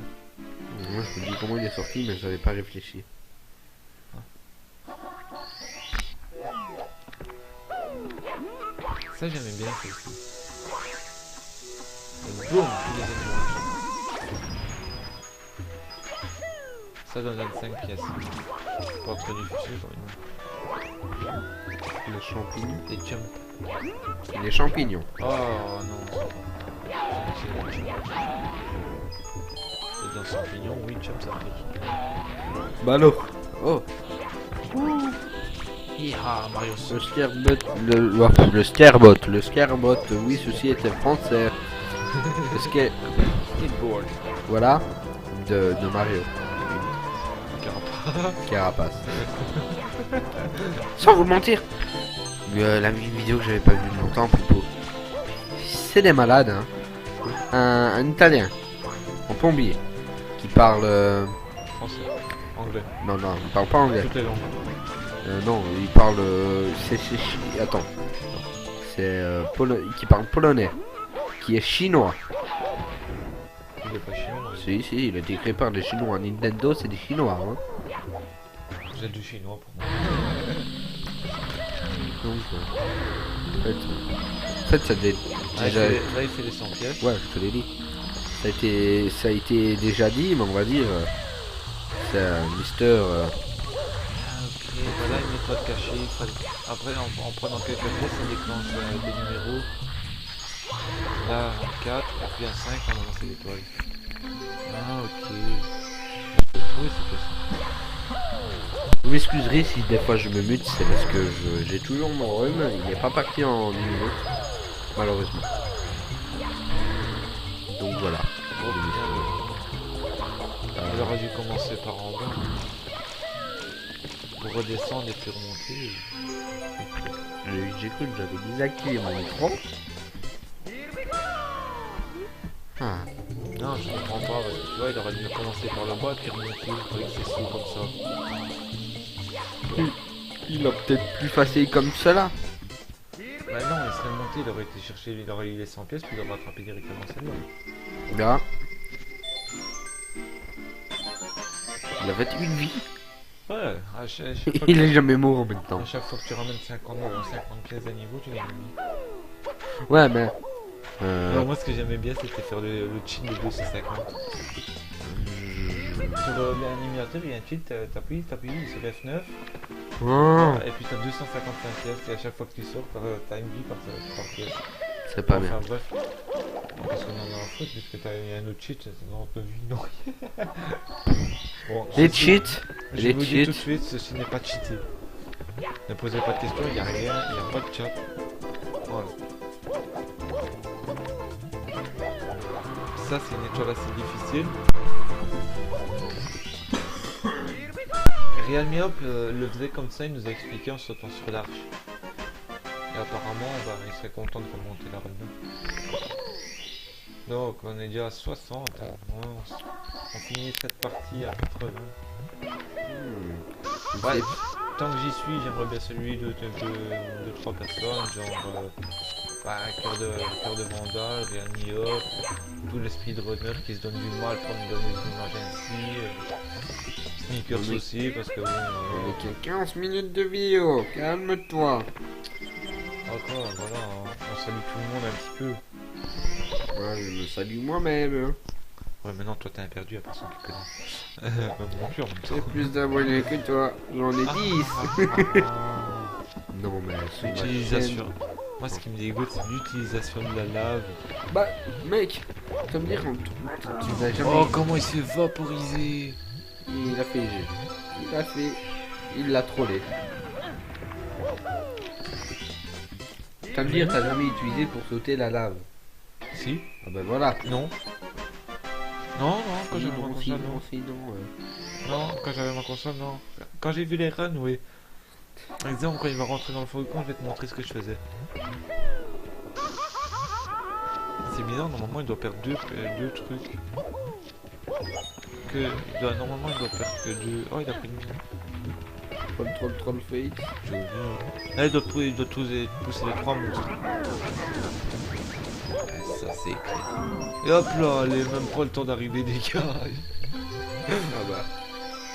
Moi je me dis comment il est sorti, mais j'avais pas réfléchi. Ça, j'aimais bien ça aussi. Et boum, tous les animaux. Ça donne 25 pièces. Pas trop difficile quand même. Les champignons. Des jumps. Les champignons. Oh non. C'est dans champignon, oui, jump ça marche. Bah alors. Oh. Ah, Mario Le Scarebot. Le Scarebot. Le Scarebot. Oui, ceci était français. Le Skateboard. Voilà. De Mario. Carapace. Carapace. Sans vous mentir. La vidéo que j'avais pas vue longtemps plutôt. C'est des malades, hein. Un Italien. En plombier. Qui parle... Français. Anglais. Non, non, il parle pas anglais. Toutes les langues. Non, il parle... Attends. C'est... qui parle polonais. Qui est chinois. Il est pas chinois. Si, il a été créé par des chinois. Nintendo, c'est des chinois, hein. Vous êtes du chinois pour moi. Donc, en fait, ça dé- Ah, déjà... là, il fait les 100 pièces. Ouais, je te l'ai dit. Ça a été déjà dit, mais on va dire... c'est un Mister... Ah, ok, voilà une méthode cachée. Après, en prenant quelques pièces, ça déclenche des numéros. Là, un 4, et puis un 5, on va lancer l'étoile. Ah, ok. Je peux trouver cette question. Vous m'excuserez si des fois je me mute, c'est parce que j'ai toujours mon rhume, il n'est pas parti en 10 minutes, malheureusement. Donc voilà. Oh, putain, il aurait dû commencer par en bas. Pour redescendre et puis remonter. J'ai cru que j'avais désactivé mon micro. Ah. Non, je comprends pas, parce que tu vois, il aurait dû commencer par le bas et puis remonter avec ses sauts comme ça. Il a peut-être plus facile comme cela. Bah non, il serait monté, il aurait été chercher, il aurait eu les 100 pièces, puis il aurait rattrapé directement celle-là. Là. Il avait une vie. Ouais, à chaque fois Il que, est jamais mort en même temps. à chaque fois que tu ramènes 50 pièces à niveau, tu gagnes une vie. Ouais, mais... Alors moi, ce que j'aimais bien, c'était faire le cheat de 250. Sur l'animateur, il y a un cheat, t'appuies, il se lève 9. Oh, Et puis t'as 255 pièces, et à chaque fois que tu sors, t'as une vie par pièce. c'est pas bien. Enfin bref, parce qu'on en a un faute, puisque t'as un autre cheat, dans notre vie, non. Bon, Les ceci- cheats, je les vous dis tout de cheats. suite, ceci n'est pas cheaté. Ne posez pas de questions, il n'y a rien, il n'y a pas de chat. Voilà. Ça, c'est une étoile assez difficile. Real Me Up le faisait comme ça, il nous a expliqué en sautant sur l'arche. Et apparemment, bah, il serait content de remonter la reine. Donc, on est déjà à 60. Hein. On finit cette partie à 80. Ouais, tant que j'y suis, j'aimerais bien celui de 3 personnes, genre cœur de Vandal, Real Me Up, tous les speedrunners qui se donnent du mal pour nous donner des images ainsi. Sneakers Oui. aussi, parce que bon. On est qu'à 15 minutes de vidéo, calme-toi. Encore, voilà, on salue tout le monde un petit peu. Ouais, je me salue moi-même. Ouais, maintenant toi t'es un perdu, y'a personne qui connaît. Même non plus en même temps. J'ai plus d'abonnés que toi, j'en ai 10. Non mais sur ma L'utilisation. chaîne- Moi ce qui me dégoûte c'est l'utilisation de la lave. Bah mec, tu vas me dire, tu n'as jamais... Oh comment il s'est vaporisé. Il a fait G. Il l'a trollé. Tu vas me dire, t'as jamais utilisé pour sauter la lave. Si. Ah bah voilà. Non. Non, quand j'avais ma Non, console, non. Non, quand j'avais ma console, non. Quand j'ai vu les runs, oui. Par exemple, quand il va rentrer dans le faucon, je vais te montrer ce que je faisais. C'est bizarre, normalement il doit perdre deux trucs. Normalement il doit perdre que deux. Oh, il a pris une mine. Troll face. J'ai oublié. Là, il doit pousser les 3 monstres. Ça, c'est clair. Et hop là, allez, même pas le temps d'arriver des gars. Ah bah.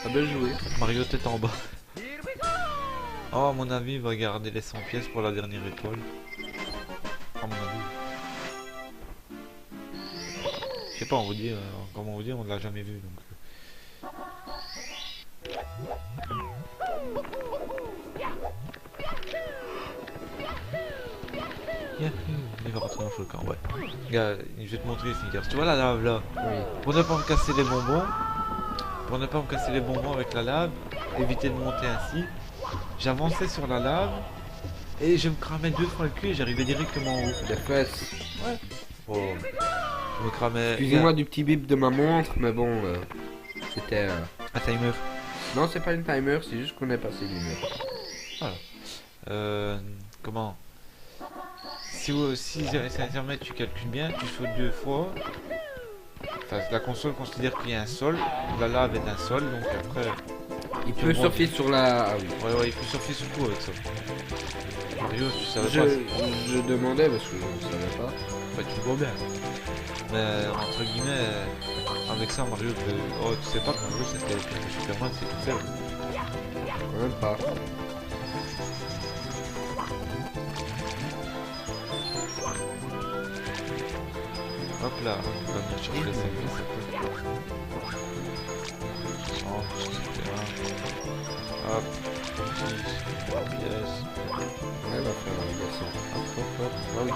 Ah bien joué. Mario tête en bas. Oh, à mon avis, il va garder les 100 pièces pour la dernière étoile. À mon avis. Je sais pas, comment vous dire, on l'a jamais vu donc. Yahoo, il va rentrer dans le volcan, ouais. Regarde, je vais te montrer, Snickers. Tu vois la lave là? Oui. Pour ne pas me casser les bonbons, avec la lave, éviter de monter ainsi, j'avançais sur la lave et je me cramais 2 fois le cul et j'arrivais directement en haut. Les fesses. Ouais. Oh. Je me cramais. Excusez-moi du petit bip de ma montre, mais bon, c'était... Un timer. Non, c'est pas une timer, c'est juste qu'on est passé d'une heure. Comment? Si c'est internet, tu calcules bien, tu sautes 2 fois. Enfin, la console considère qu'il y a un sol, la lave est un sol, donc après... Il peut surfer sur la... Ah oui. Ouais, il peut surfer sur tout avec ça. Mario, tu savais pas. Je demandais parce que je ne savais pas. Enfin, tu le vois bien. Mais entre guillemets, avec ça, Mario peut... Oh, tu sais pas que Mario c'était le pire que Superman, c'est tout seul. Quand même pas. Hop là, on va venir chercher les 5 pièces après. Oh, super. Hop, 6, 3 pièces. Ouais, va faire un garçon. Hop. Ah oui, ça,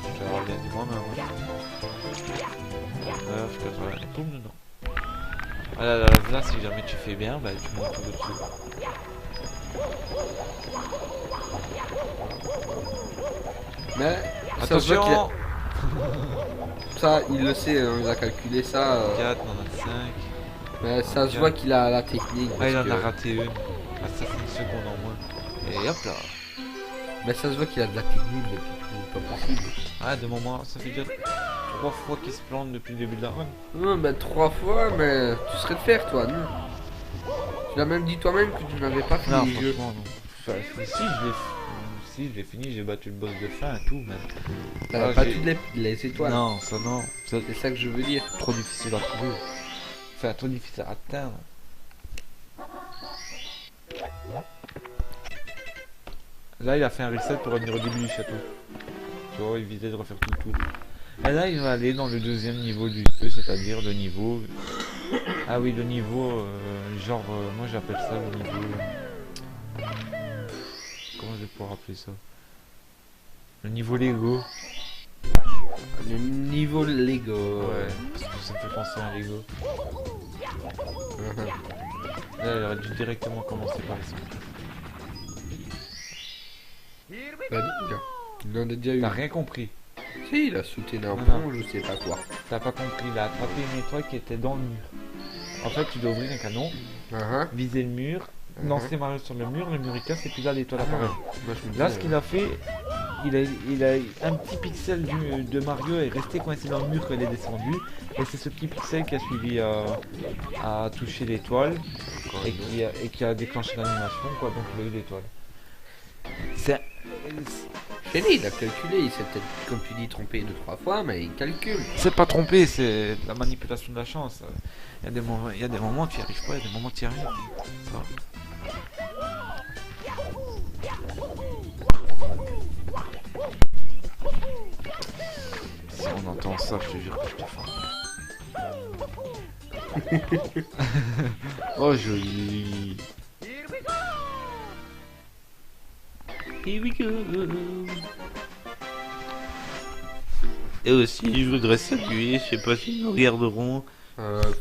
je te l'avais bien dit moi-même. Je te ferai un poum dedans. Ah là, si jamais tu fais bien, bah tu montes tout au-dessus. Mais... Attention! Ça, il le sait, hein, il a calculé ça. 4, 95. Mais ça se voit qu'il a la technique. Ah, il en parce a que- raté une. Ah, ça, c'est une seconde en moins. Et hop là. Mais ça se voit qu'il a de la technique depuis tout, pas possible. Ah, de moment, ça fait déjà 3 fois qu'il se plante depuis le début de la run. Non, bah 3 fois, mais tu serais de faire, toi, non? Tu l'as même dit toi-même que tu n'avais pas Non, fini le jeu. franchement, non. Enfin, si, je l'ai fini, j'ai battu le boss de fin et tout, mais... T'as Ah, pas j'ai- toutes les étoiles. Non, ça non. C'est C'est ça que je veux dire. trop difficile à trouver. Enfin, trop difficile à atteindre. Là, il a fait un reset pour revenir au début du château. Tu vois, éviter de refaire tout le tour. Et là, il va aller dans le deuxième niveau du jeu, c'est-à-dire le niveau... Ah oui, le niveau... genre, moi j'appelle ça le niveau... Comment je vais pouvoir appeler ça? Le niveau Lego. Le niveau Lego. Ouais, parce que ça me fait penser à un Lego. Là, il aurait dû directement commencer par les sons. Bah, il en a déjà eu. T'as rien compris. Si, il a sauté d'un Non, pont, je sais pas quoi. T'as pas compris, il a attrapé une étoile qui était dans le mur. En fait, tu dois ouvrir un canon, viser le mur, lancer Mario sur le mur il casse et puis là l'étoile apparaît. Moi, je me Là, dis, ce qu'il a fait, il a un petit pixel de Mario est resté coincé dans le mur quand il est descendu. Et c'est ce petit pixel qui a suivi à toucher l'étoile et qui a déclenché l'animation, quoi. Donc il a eu l'étoile. C'est... Chérie, il a calculé, il s'est peut-être, comme tu dis, trompé 2-3 fois, mais il calcule. C'est pas trompé, c'est la manipulation de la chance. Il y a des moments où tu n'y arrives pas, il y a des moments où tu y arrives. Ça. Si on entend ça, je te jure que je te fais. Oh, joli. Here we go. Et aussi, je voudrais saluer, je sais pas s'ils nous regarderont.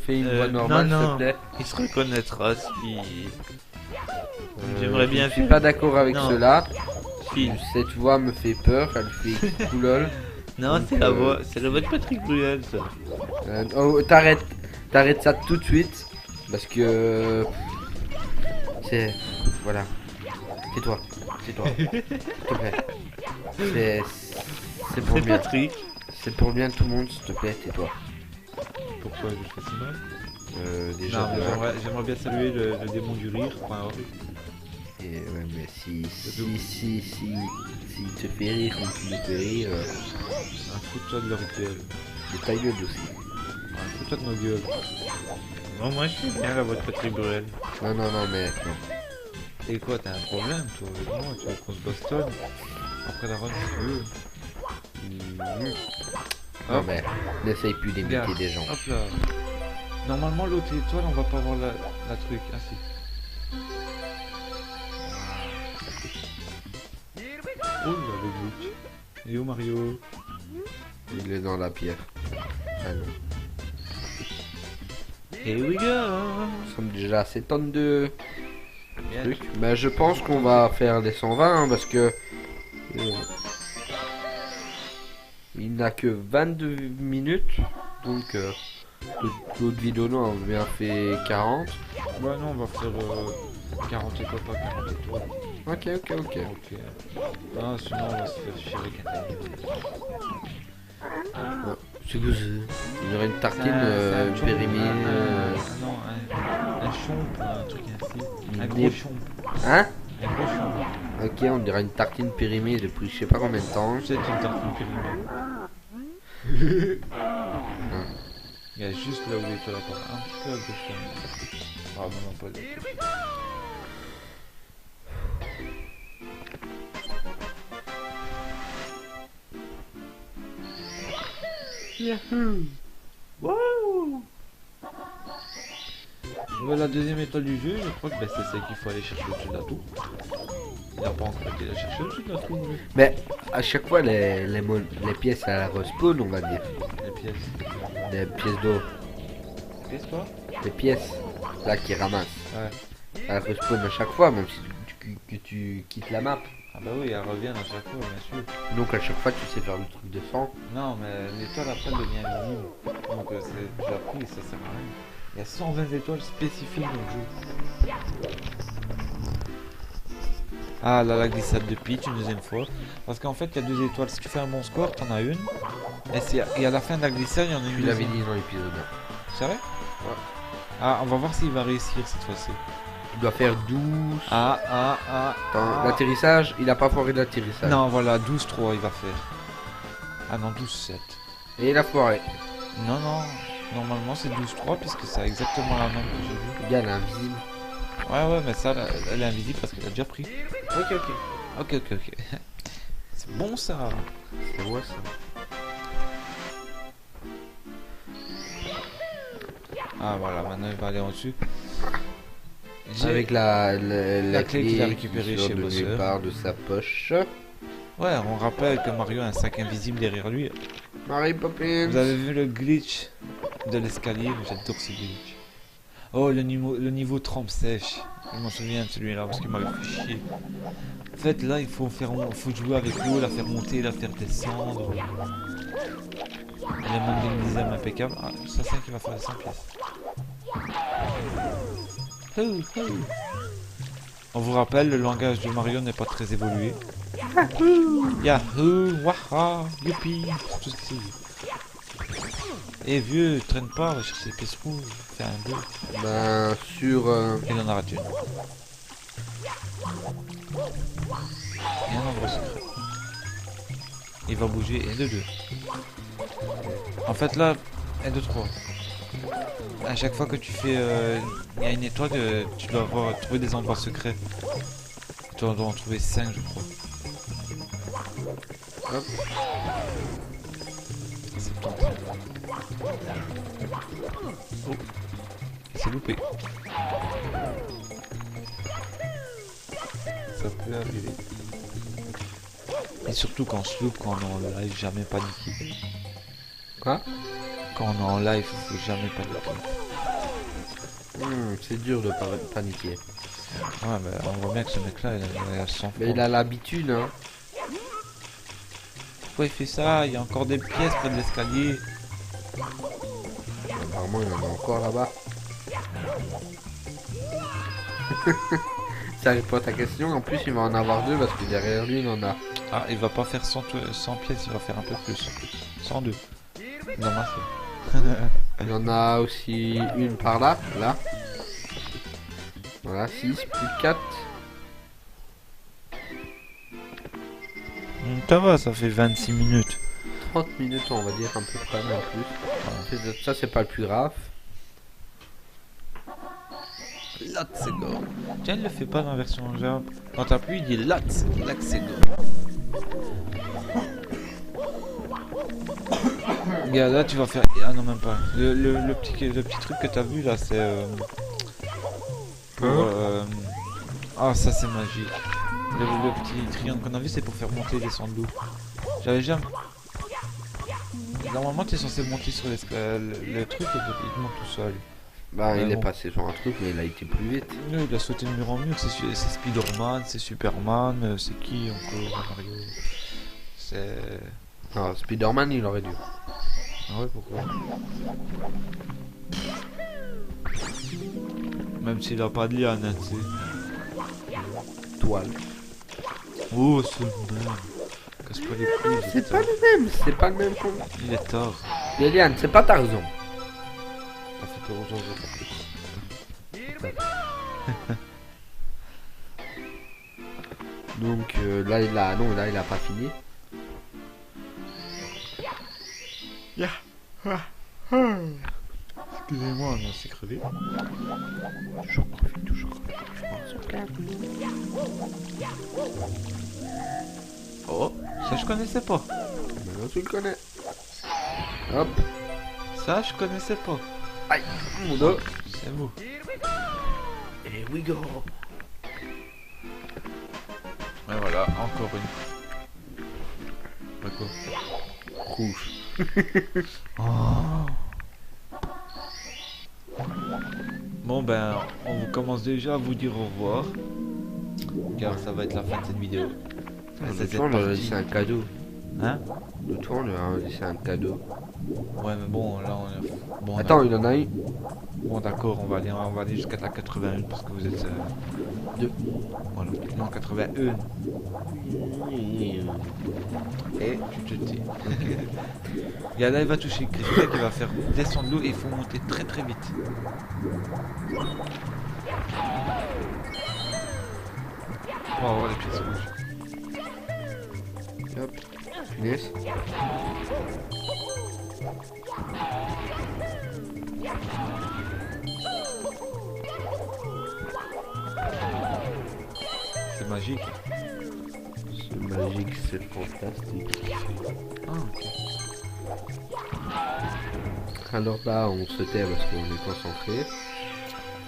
Fais une voix normale, non, s'il non. te plaît. Il se reconnaîtra si... J'aimerais bien Je suis faire- pas d'accord avec Non. cela. si- Cette voix me fait peur, elle fait coulol. Non, Donc, c'est la voix de Patrick Bruel, ça. Oh, t'arrêtes ça tout de suite. Parce que... C'est... Voilà. Tais-toi. Tais-toi. S'il te plaît. C'est pour le C'est bien. Patrick. C'est pour le bien de tout le monde, s'il te plaît, tais-toi. Pourquoi je fais si mal? Déjà, Non, mais de un. j'aimerais bien saluer le démon du rire.org. Et ouais, mais si te fait rire ou tu me fais rire, Fous-toi de leur gueule. de ta gueule aussi. Fous-toi de nos gueules. Non, moi je suis bien la voix de Patrick Bruel. Non, mais non. Et quoi, t'as un problème toi avec moi? Tu veux qu'on se bastonne? Après la run, tu veux? Non, Hop. mais n'essaye plus d'imiter Regarde. des gens. Hop là. Normalement, l'autre étoile, on va pas voir la truc. Ah si. Oh là, le glitch. Et où Mario? Il est dans la pierre. Ah non. Here we go. Nous sommes déjà à 7 tonnes de Bien. trucs. Mais je pense qu'on va faire les 120 hein, parce que il n'a que 22 minutes. Donc l'autre vidéo nous a bien fait 40. Ouais, non, on va faire 40 étoiles, pas 40 étoiles. Ok. Ok. Ah, sinon, on va se faire chier avec un C'est que il y aurait une tartine périmée. Non, un chomp, un truc ainsi. Un Des- gros chomp. Hein? Un gros chomp. Ok, on dirait une tartine périmée depuis je sais pas combien de temps. C'est une tartine périmée. Il y a juste là où l'étoile apparaît. Un petit peu à gauche quand même. Ah, non, pas de... Yahoo! Wow! La deuxième étoile du jeu, je crois que c'est celle qu'il faut aller chercher au-dessus de la tour. Il n'a pas encore été la chercher au-dessus de la tour, lui. Mais à chaque fois les pièces à respawn on va dire. Les pièces. Les pièces d'eau. Les pièces quoi? Les pièces là qui ramassent. Ouais. Elles respawn à chaque fois même si tu quittes la map. Ah bah oui, elles reviennent à chaque fois, bien sûr. Donc à chaque fois tu sais faire le truc de sang. Non, mais l'étoile après elle devient invisible. Donc c'est déjà pris, ça sert à rien. Il y a 120 étoiles spécifiques dans le jeu. Ah là, la glissade de Peach une deuxième fois. Parce qu'en fait, il y a 2 étoiles. Si tu fais un bon score, t'en as une. Et à la fin de la glissade, il y en a une Tu l'avais deuxième. dit dans l'épisode 1. C'est vrai? Ouais. Ah, on va voir s'il va réussir cette fois-ci. Tu dois faire 12. Attends, l'atterrissage, il a pas foiré l'atterrissage. Non, voilà, 12-3 il va faire. Ah non, 12-7. Et il a foiré. Non, non. Normalement, c'est 12-3 puisque c'est exactement la même que j'ai vu. Le gars elle est invisible. Ouais, mais ça, elle est invisible parce qu'elle a déjà pris. Ok. C'est bon ça. C'est moi ça. Ah voilà, maintenant il va aller en dessus. Avec la clé qu'il a récupérée qui sort chez de Bowser. nulle part de sa poche. Ouais, on rappelle que Mario a un sac invisible derrière lui. Mary Poppins. Vous avez vu le glitch de l'escalier? J'adore ce glitch. Oh, le niveau trempe sèche. Je m'en souviens de celui-là parce qu'il m'avait fait chier. En fait, là, il faut jouer avec l'eau, la faire monter, la faire descendre. Élément de game design impeccable. Ah, ça c'est qui va faire les 100 pièces. On vous rappelle, le langage de Mario n'est pas très évolué. Yahoo, waha, youpi, c'est tout ce qu'il dit. Eh vieux, traîne pas, va chercher les pièces rouges, fais un 2. Ben sur Il en a raté une. Et un endroit secret. Il va bouger, et 2-2. En fait là, 1, 2, 3. À chaque fois que tu fais... il y a une étoile, tu dois trouver des endroits secrets. Tu dois en trouver 5 je crois. Hop. C'est tentant. Oh. C'est loupé. Ça peut arriver. Et surtout quand on se loupe, quand on est en live, jamais paniquer. Quoi? Quand on est en live, faut jamais paniquer. C'est dur de paniquer. Ouais, mais on voit bien que ce mec-là, il a 100 Mais il a l'habitude, hein. Pourquoi il fait ça? Il y a encore des pièces près de l'escalier. Apparemment, il y en a encore là-bas. Ça répond à ta question. En plus, il va en avoir deux parce que derrière lui, il en a. Ah, il va pas faire 100 pièces, il va faire un peu plus. 102. Non, merci. Il y en a aussi une par là. Là. Voilà, 6 plus 4. Ça va, ça fait 26 minutes. 30 minutes, on va dire, un peu près, en plus. Ça, c'est pas le plus grave. Let's go. Tiens, il le fait pas dans la version Java. Quand t'appuies, il dit let's go. Regarde, là tu vas faire. Ah non, même pas. Le petit truc que t'as vu là, c'est. Ah, ça c'est magique. Le petit triangle qu'on a vu, c'est pour faire monter et descendre l'eau. J'avais jamais. Normalement, t'es censé monter sur le truc et il te monte tout seul. Bah, Ouais, il est bon. passé sur un truc, mais il a été plus vite. Non, il a sauté de mur en mur, c'est Spider-Man, c'est Superman, c'est qui encore Mario? C'est... Ah, Spider-Man, il aurait dû. Ah ouais, pourquoi? Même s'il a pas de liane, hein, tu sais. Toile. Oh, c'est le même. Casse pas les couilles. C'est pas le même, c'est pas le même con. Il est tard. Liliane, c'est pas Tarzan. Ça fait peur aux gens. Donc là, il a pas fini. Excusez-moi, on s'est crevé. Toujours. Oh, ça je connaissais pas. Maintenant, tu le connais. Hop. Ça je connaissais pas. Aïe, mon dos. C'est beau. Et we go. Et voilà, encore une. Pas quoi. Rouge. Bon ben, on vous commence déjà à vous dire au revoir. Car ça va être la fin de cette vidéo. L'autre fois, on leur a laissé un cadeau. Hein? L'autre fois, on leur a laissé un cadeau. Ouais mais bon, là on est... Bon, Attends, il en a une. bon d'accord, on va aller jusqu'à la 81 parce que vous êtes... Deux. Voilà, non 81. Et tu te tais. Et là il va toucher Christelle qui va faire descendre l'eau et il faut monter très très vite. On va voir les pièces rouges. Hop. Finesse. C'est magique. C'est magique, c'est fantastique. Ah ok. Alors là, on se tait parce qu'on est concentré.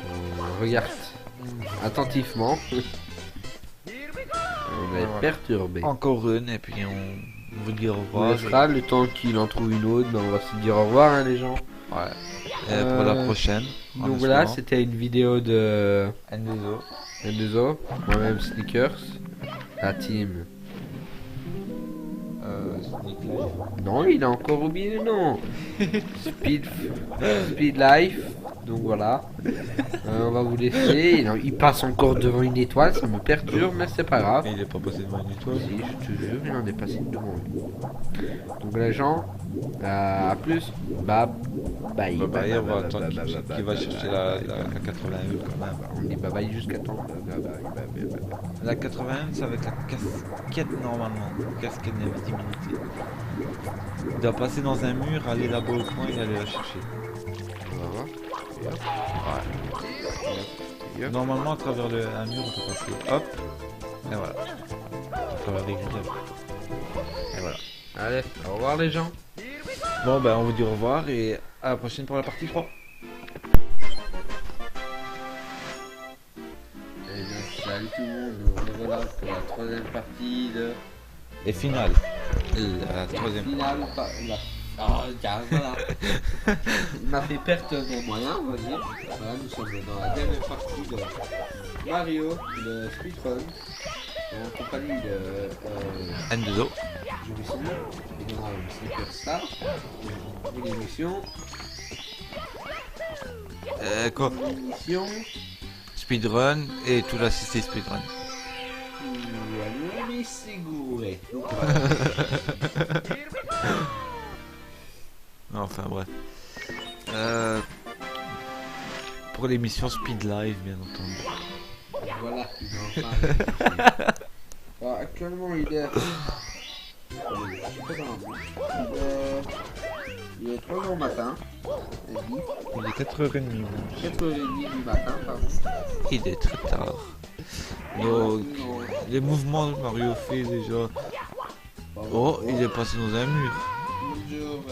On regarde attentivement. On est Voilà. perturbé. Encore une et puis on vous dit au On revoir. laissera le temps qu'il en trouve une autre, ben on va se dire au revoir hein, les gens. Ouais. Et pour la prochaine. en Donc voilà, espérant. c'était une vidéo de N2O. N2O, moi-même Sneakers, la team. Sneak Life. Non, il a encore oublié le nom. Speed Life. Donc voilà. On va vous laisser. Il passe encore devant une étoile, ça me perturbe, mais c'est pas grave. Et il est pas passé devant une étoile. Si, je te jure, il en est passé devant lui. Donc les gens, à plus. Bye bye. Bah, bah, on va attendre bye, qu'il bye, qu'il va bye, chercher bye, la bye, bye. 81 quand même. On dit bye bye jusqu'à temps. Bye, bye, bye, bye, bye. La 81 c'est avec la casquette normalement. Casquette d'invisibilité. Il doit passer dans un mur, aller là-bas au coin et aller la chercher. On va voir. Et hop. Normalement à travers un mur on peut passer. Hop. Et voilà. À travers les grilles. Et voilà. Allez, au revoir les gens. Bon ben on vous dit au revoir et à la prochaine pour la partie 3. Salut tout le monde, nous revoilà pour la troisième partie de Et finale. La troisième. finale. Ah, tiens, voilà. Il m'a fait perdre mes moyens, on va dire. Voilà, nous sommes dans la dernière partie de Mario, le speedrun, en compagnie de N2O. Julie Simon, et dans le Sneaker Star, pour l'émission. Quoi L'émission. Speedrun et tout l'assisté speedrun. Mi Segure. Enfin bref. Pour l'émission Speed Live, bien entendu. Voilà, il en parle. Alors, actuellement, il est. Je sais pas dans il est 3h matin. Il est 4h30. 4h30 du matin, pardon. Il est très tard. Donc, les mouvements que Mario fait déjà. Oh, il est passé dans un mur. Bonjour.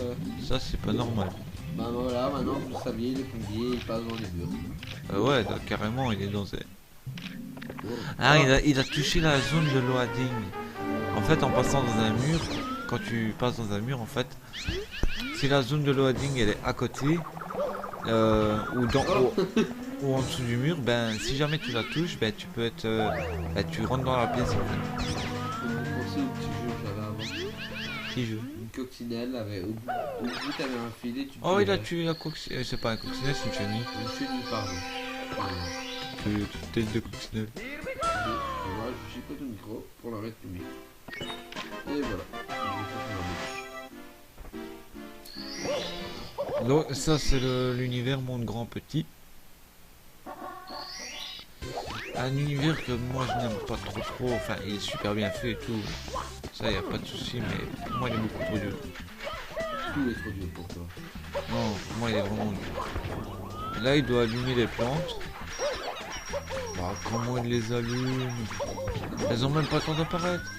Ça, c'est pas normal. Bah voilà, maintenant vous saviez, les pompiers, ils passent dans les murs. Ouais, donc, carrément, il est dans un. Ah, il a touché la zone de loading. En fait, en passant dans un mur, quand tu passes dans un mur, en fait, si la zone de loading elle est à côté, ou en dessous du mur, ben si jamais tu la touches, ben tu peux être, tu rentres dans la pièce en fait. Je me pensais au petit jeu que j'avais avant. Petit jeu. Une coccinelle avait au bout t'avais un filet, tu Oh, il a tirais. tué la coccinelle. C'est pas un coccinelle, c'est une chenille. Une chenille, pardon. Tu tête de coccinelle. Voilà, je chipote le micro pour l'arrêter de micro. Et voilà. Donc ça c'est l'univers monde grand petit. Un univers que moi je n'aime pas trop, enfin il est super bien fait et tout. Ça y a pas de souci, mais pour moi il est beaucoup trop dur. Tout est trop dur pour toi. Non, pour moi il est vraiment dur. Là il doit allumer les plantes. Bah, comment il les allume? Elles ont même pas le temps d'apparaître.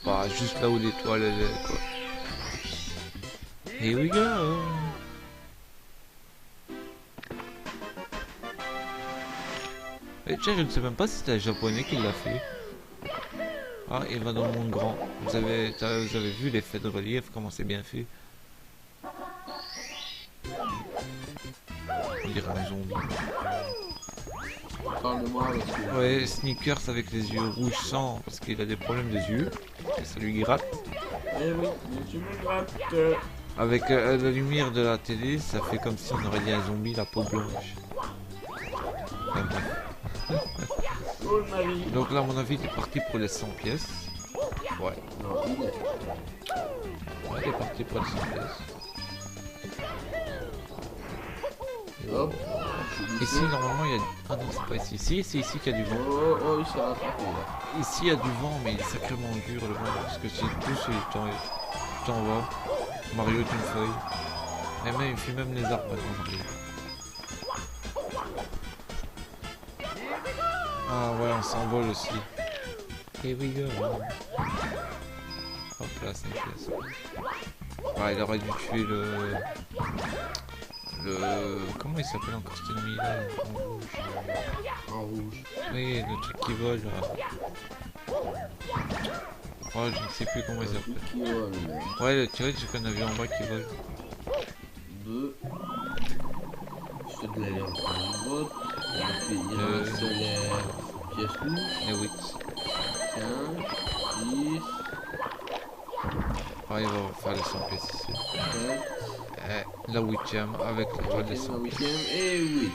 Bah juste là où l'étoile elle est quoi. Here we go. Et tiens, je ne sais même pas si c'était un japonais qui l'a fait. Ah, il va dans le monde grand. Vous avez vu l'effet de relief, comment c'est bien fait. On dirait un zombie. Parle-moi parce que. Ouais, Sneakers avec les yeux rouges sans, parce qu'il a des problèmes des yeux. Et ça lui gratte. Eh oui, mais tu me grattes. Avec la lumière de la télé, ça fait comme si on aurait dit un zombie, la peau blanche. Enfin, bref. Oh ma vie. Donc là, à mon avis, il est parti pour les 100 pièces. Ouais, Non, il est. il est parti pour les 100 pièces. Hop. Ici, normalement, il y a... Ah non, c'est pas ici. Si, c'est ici qu'il y a du vent. Oh, il s'est rattrapé là. Ici, il y a du vent, mais il est sacrément dur, le vent. Parce que c'est tout, c'est t'en vas. Mario est une feuille. Et même, il fait même les arbres maintenant, Mario. Ah ouais, on s'envole aussi. Here we go. Hop là, c'est une pièce. Ouais, il aurait dû tuer le... Comment il s'appelle encore cet ennemi là en rouge. En rouge. Oui, le truc qui vole là. Oh, je ne sais plus comment il s'appelle. Qui vole. Ouais, le tirage, j'ai qu'un avion en bas qui vole. 2. Je te l'avais en train de vote. Il y a un solaire. Pièce rouge. Et oui. 15. 10. Ah, il va faire les 100 pièces ici. 7. La 8ème avec l'étoile des 100 pièces. 8ème et 8.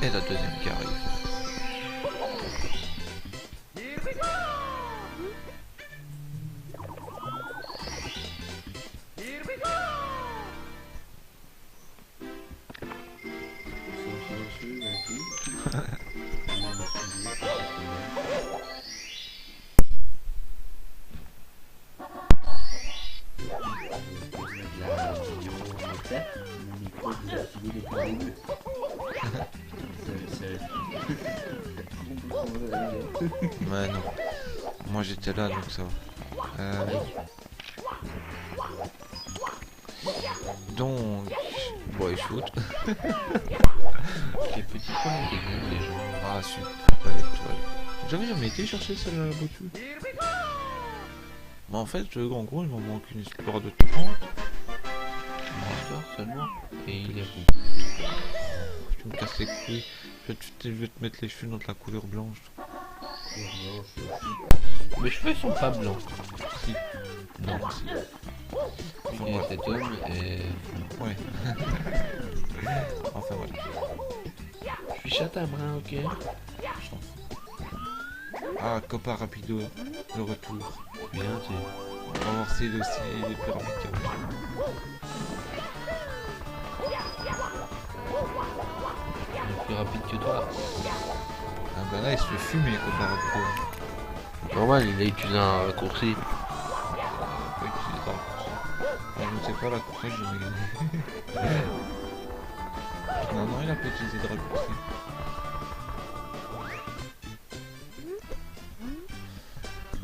Et la deuxième qui arrive. Mon micro désactivé depuis le début. Ouais, non. Moi j'étais là donc ça va. Donc, Bon, il shoot. Les petits points, les gens. Ah, super, pas l'étoile. J'avais jamais été chercher celle-là là-bas dessus. Mais en fait, en gros, il m'en manque une histoire de 30. Histoire seulement. Et il est roux. Tu me casses les couilles. Je vais te mettre les cheveux dans de la couleur blanche. Mes cheveux sont pas blancs. Si. Non. Si. Et cet homme est... Ouais. Enfin voilà. Je suis châtain brun, ok. Ah, Copa Rapido, le retour. Bien, tu... On va voir si les pyramides qu'il y a. Il est plus rapide que toi. Ah bah là, il se fait fumer, Copa Rapido. Normal, il a utilisé un raccourci. Faut utiliser ça. Je ne sais pas la course, je vais gagner. Non, non, il a pas utilisé de raccourci.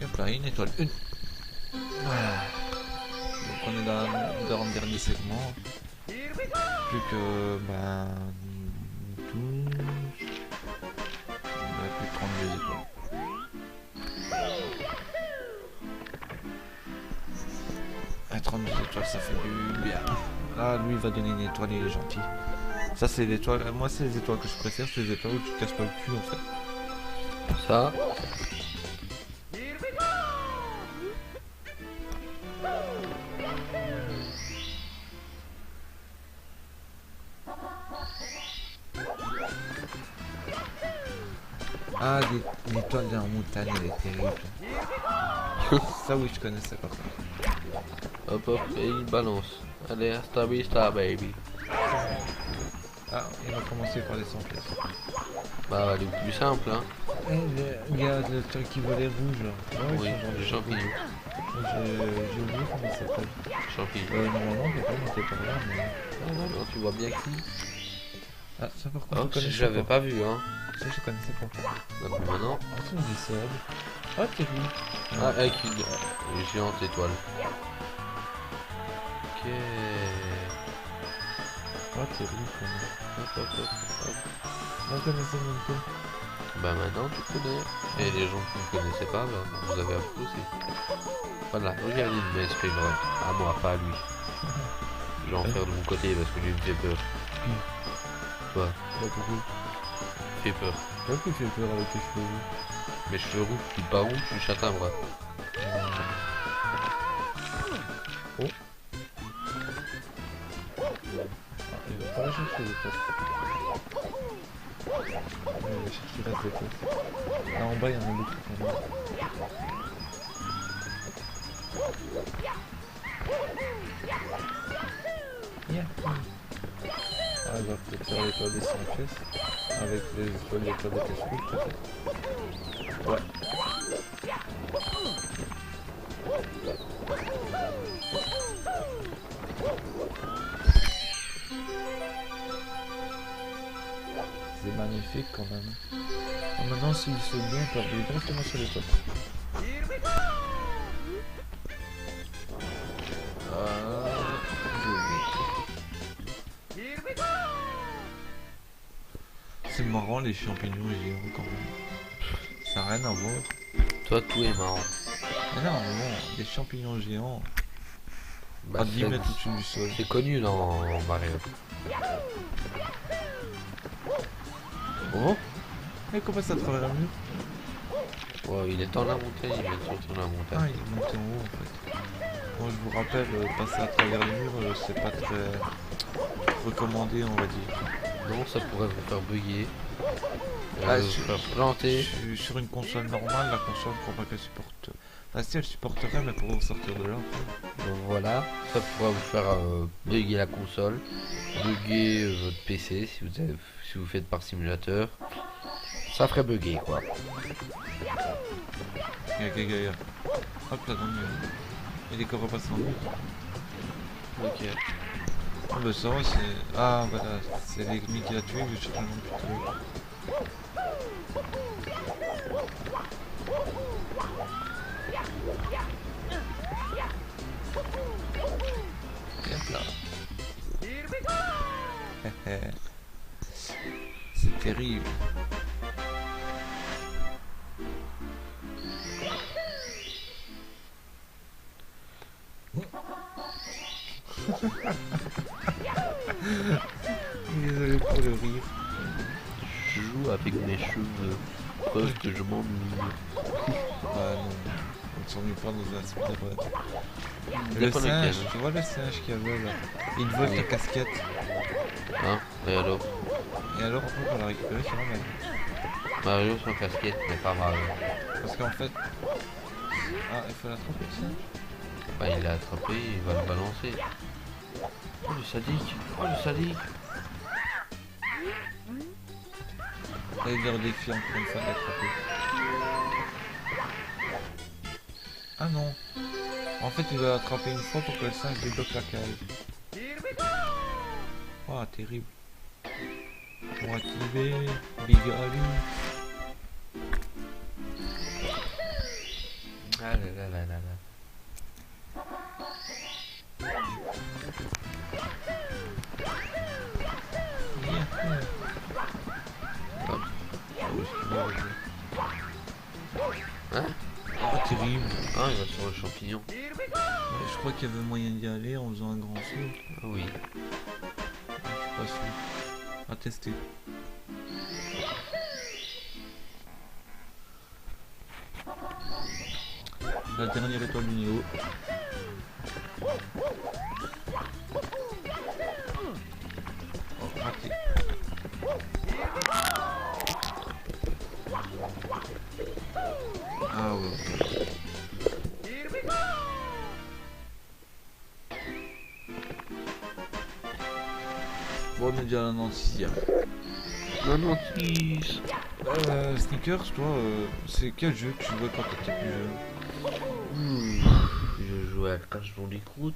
Et hop là, une étoile. Une. Voilà. Donc on est dans le dernier segment. Plus que, ben, 12. On a plus de 32 étoiles. À 32 étoiles, ça fait du bien. Ah, lui, il va donner une étoile, il est gentil. Ça, c'est l'étoile. Moi, c'est les étoiles que je préfère. C'est les étoiles où tu te casses pas le cul, en fait. Ça. Ah, l'étoile de la montagne, elle est terrible. Ça, oui, je connaissais pas ça. Hop hop, et il balance. Allez, hasta vista, baby. Ah, il va commencer par les 100 pièces. Bah, le plus simple, hein. Regarde le truc qui volait rouge, là. Ouais, Oui, ce genre de les champignons. J'ai oublié comment il s'appelle. Champignons. Normalement, je pas monté par là, mais... Ah non, non, tu vois bien qui. Ah, ça par contre, Oh, je connaissais je l'avais pas vu, hein. Ça, je connaissais pas. Donc maintenant. Ah, c'est des sables. Ah, t'es vu. Ah, avec une géante étoile. Ok. Ah, t'es vu, quand même. Hop, hop, hop, hop. Je connaissais même pas. Bah maintenant tu connais. Et les gens qui ne connaissaient pas, bah, vous avez appris aussi. Voilà, regardez une belle speedrun. À moi, pas à lui. Je vais en faire de mon côté parce que lui me fait peur. Toi, Bah, pourquoi fais peur. Pourquoi tu fais peur avec tes cheveux roux? Mes cheveux roux, tu pas roux, tu châtain bras. Oh. Il va pas la chercher, les potes. Il va chercher la tête. Là, en bas, il y en a beaucoup. Yeah. Ah, il va peut-être faire l'étoile des 100 pièces. Avec les étoiles des caisses rouges, peut-être. Ouais. C'est magnifique quand même. Et maintenant, s'il se bien, il peut aller directement sur les toits. C'est marrant les champignons géants quand même. Ça n'a rien à voir. Toi, tout est marrant. Mais non, mais bon, les champignons géants. Bah, À 10 mètres au-dessus du sol. c'est connu dans Mario. Oh. Mais comment ça travers le mur? Ouais, il est dans la montagne, il vient de sortir de la Ah, montagne. il est monté en haut en fait. Bon, je vous rappelle, passer à travers le mur, c'est pas très recommandé, on va dire. Non, ça pourrait vous faire bugger. Ah, Vous faire planter. Sur une console normale, la console, je crois pas qu'elle supporte. Ah si, elle supporterait, mais pour sortir de là. Voilà, ça pourrait vous faire bugger la console, bugger votre PC si vous faites par simulateur. Ça ferait bugger quoi. Gaga. Hop là dans le mur. Il est encore repassé en mur. Ok. Ah bah ça va, c'est... Ah voilà, c'est l'ennemi qui l'a tué, je cherche le nom depuis tout à l'heure. Et hop là. C'est terrible. Désolé pour le rire. Je joue avec mes cheveux. Preuve que je m'ennuie. Ah non, on ne s'ennuie pas dans un speedrun. Le Dépend singe, lequel. tu vois le singe qui a là, il vole Oui. ta casquette. Hein? Et alors? Et alors après pour la récupérer c'est normal. Mario sans casquette n'est pas Mario. Parce qu'en fait... Ah, il faut l'attraper le singe. Bah, il l'a attrapé, il va le balancer. Oh le sadique! Oh le sadique! Ça veut dire défi encore une fois de l'attraper. Ah non. En fait il doit l'attraper une fois pour que le singe débloque la cage. Oh terrible. Pour activer Big Ali. Ah là là là là là. Hein? Oh terrible. Ah, il va sur le champignon. Je crois qu'il y avait moyen d'y aller en faisant un grand saut. Ah oui. Je suis pas sûr. À tester. La dernière étoile du niveau. Oh, raté. Ah ouais. Bon, on est déjà à la 96e. 96. Sneakers, toi, c'est quel jeu que tu jouais quand t'étais plus jeune? Je jouais à Crash Bandicoot.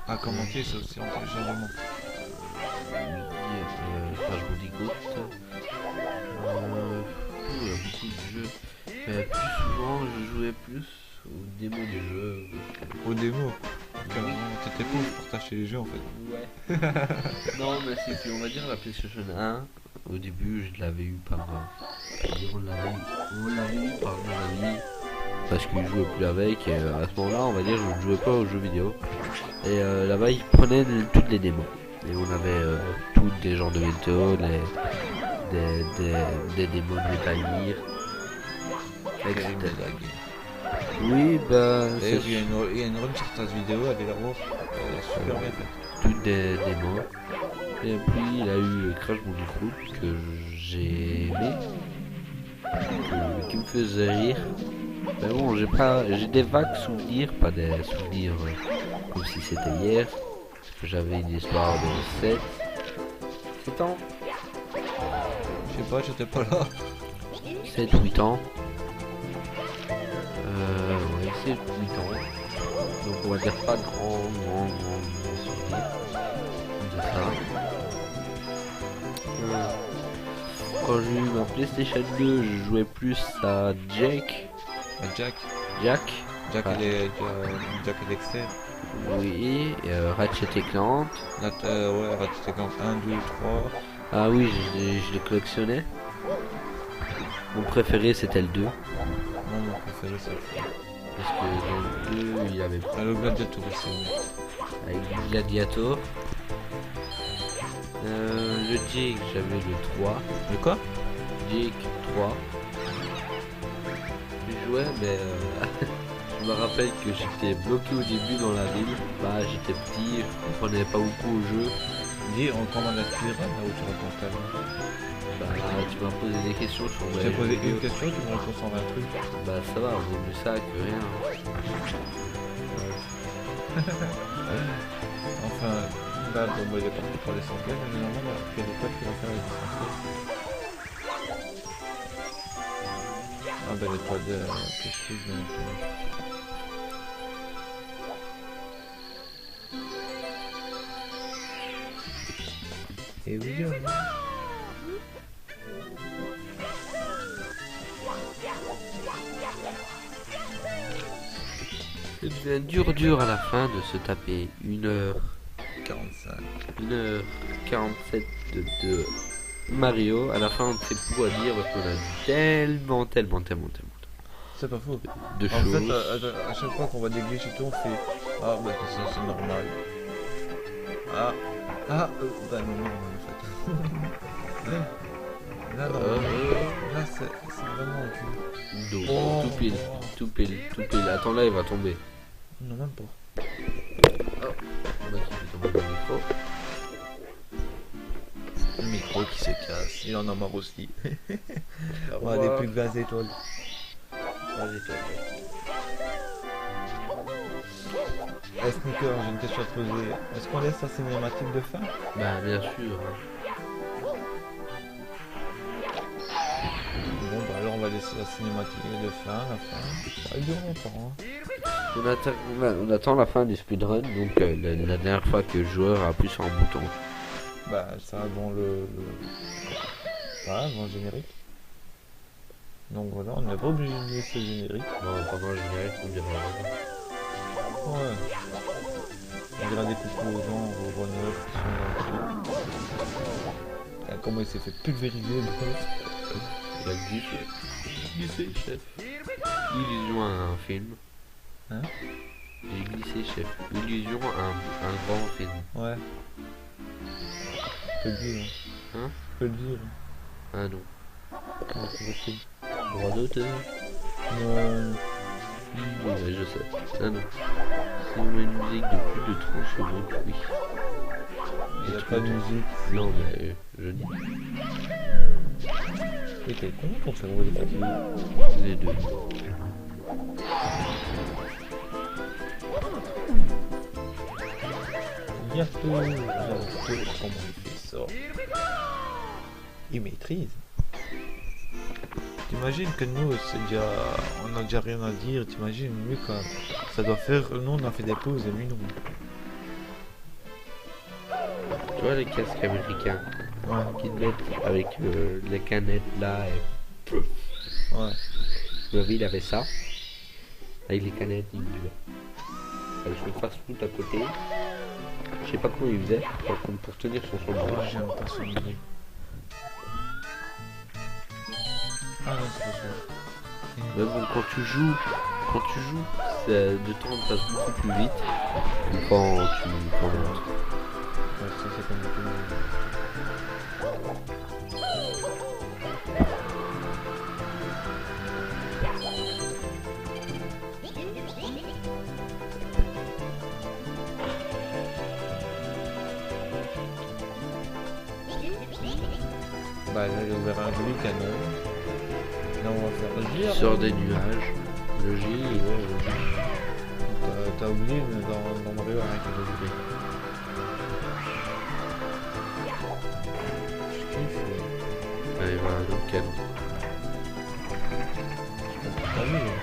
À commenter ça aussi en téléchargement. Crash Bandicoot. Il y a beaucoup de jeux. Mais plus souvent, je jouais plus aux démos des jeux. Au démo. Carrément, t'étais pauvre pour t'acheter les jeux en fait. Ouais. Non, mais c'est que, on va dire, la PlayStation 1, au début, je l'avais eu par. On l'avait eu par mes amis. Parce qu'ils jouaient plus avec. Et à ce moment-là, on va dire, je ne jouais pas aux jeux vidéo. Et là-bas, ils prenaient toutes les démos. Et on avait toutes des genres de météo, des démos de Metal Gear. Etc. Oui, bah. D'ailleurs, il y a une run sur ta vidéo, allez la voir. Elle est super bien faite. Toutes des démos. Et puis il a eu Crash Bandicoot que j'ai aimé, qui me faisait rire. Mais bon, j'ai des vagues souvenirs, pas des souvenirs comme si c'était hier. Parce que j'avais une histoire de 7 ans, Je sais pas, j'étais pas là. 7-8 ans. Ouais, 7-8 ans. Donc on va dire pas de grand souvenir de ça. Quand j'ai eu ma PlayStation 2, je jouais plus à Jack. Jack. Jack, Ah. Jack et Dexter. oui, Ratchet et Clank. Là, ouais, Ratchet et Clank 1, 2, 3. Ah oui, je les collectionnais. Mon préféré c'était le 2. Non, mon préféré c'est le 3. Parce que dans le 2, il y avait Ah, le Gladiator aussi. avec Gladiator. Le Jake, j'avais le 3. De quoi? Jake 3. Je jouais, mais je me rappelle que j'étais bloqué au début dans la ville. Bah, j'étais petit, je comprenais pas beaucoup au jeu. Dis, on commande la speedrun là où tu racontes ta vie. Bah, tu m'as posé des questions sur Je mes t'ai posé vidéos. une question, tu me réponds 120 trucs. Bah, ça va, vaut mieux ça que rien. Enfin, là, bon, il est parti pour l'essentiel, mais généralement, il y a des potes qui vont faire l'essentiel. Ah, ben, les potes de quelque chose, bien entendu. Et oui, Ça devient dur à la fin de se taper 1h 1h45. 1h47 de Mario. À la fin, on ne sait plus quoi dire parce qu'on a tellement C'est pas faux. de En choses. fait, à chaque fois qu'on va des glitches et tout, on fait ah bah ça c'est normal. Bah non, en fait. Là, non, là c'est vraiment un cul. Donc, Oh. tout pile. Attends, là, il va tomber. Non, même pas. On va tomber le micro. Le micro qui se casse, il en a marre aussi. Au On a des revoir. pubs gaz étoiles. Vas-y, toi. Sneaker, j'ai une question à te poser. Est-ce qu'on laisse la cinématique de fin? Bah, bien sûr. Bon bah alors on va laisser la cinématique de fin, la fin. Ça dure longtemps. Hein. On attend la fin du speedrun, donc la dernière fois que le joueur appuie sur un bouton. Bah ça avant avant le générique. Donc voilà, on n'est pas obligé de laisser le générique. Bon, pendant le générique, on dirait. Ouais. On dira des coucou aux gens, aux runners qui sont dans le clip. Comment il s'est fait pulvériser le boss. Il a glissé, chef. Illusion à un film. Hein? J'ai glissé, chef. Illusion à un grand film. Ouais. Je peux le dire. Hein? Je peux le dire. Ah non. Ouais, c'est possible. Droit d'auteur. Ouais, je sais. Ah non. Si on met une musique de plus de 30 secondes, oui. Il n'y a pas de musique. Non, mais je dis Et t'es con ton cerveau est fatigué. les deux. Bientôt, comment il fait ça? Il maîtrise. T'imagines que nous, on a déjà rien à dire. T'imagines, lui, quand ça doit faire, nous on a fait des pauses et lui non. Tu vois les casques américains Ouais, qui te mettent avec les canettes là et... ouais. Ma vie, il avait ça. Avec les canettes, il buvait. Avec son fast-food à côté. Je sais pas comment il faisait pour tenir son Oh, sommeil. j'aime pas son idée. Ah non, c'est pas sûr. Mais bon, quand tu joues, le temps passe beaucoup plus vite que quand tu montes. Ouais, ça c'est comme tout le monde. Bah là j'ai ouvert un joli canon. Là on va faire le Il gire. sort des nuages. Le J, Ouais, t'as oublié dans Mario rien que de jouer. Je kiffe. allez, voilà, donc canon. Je comprends pas mieux.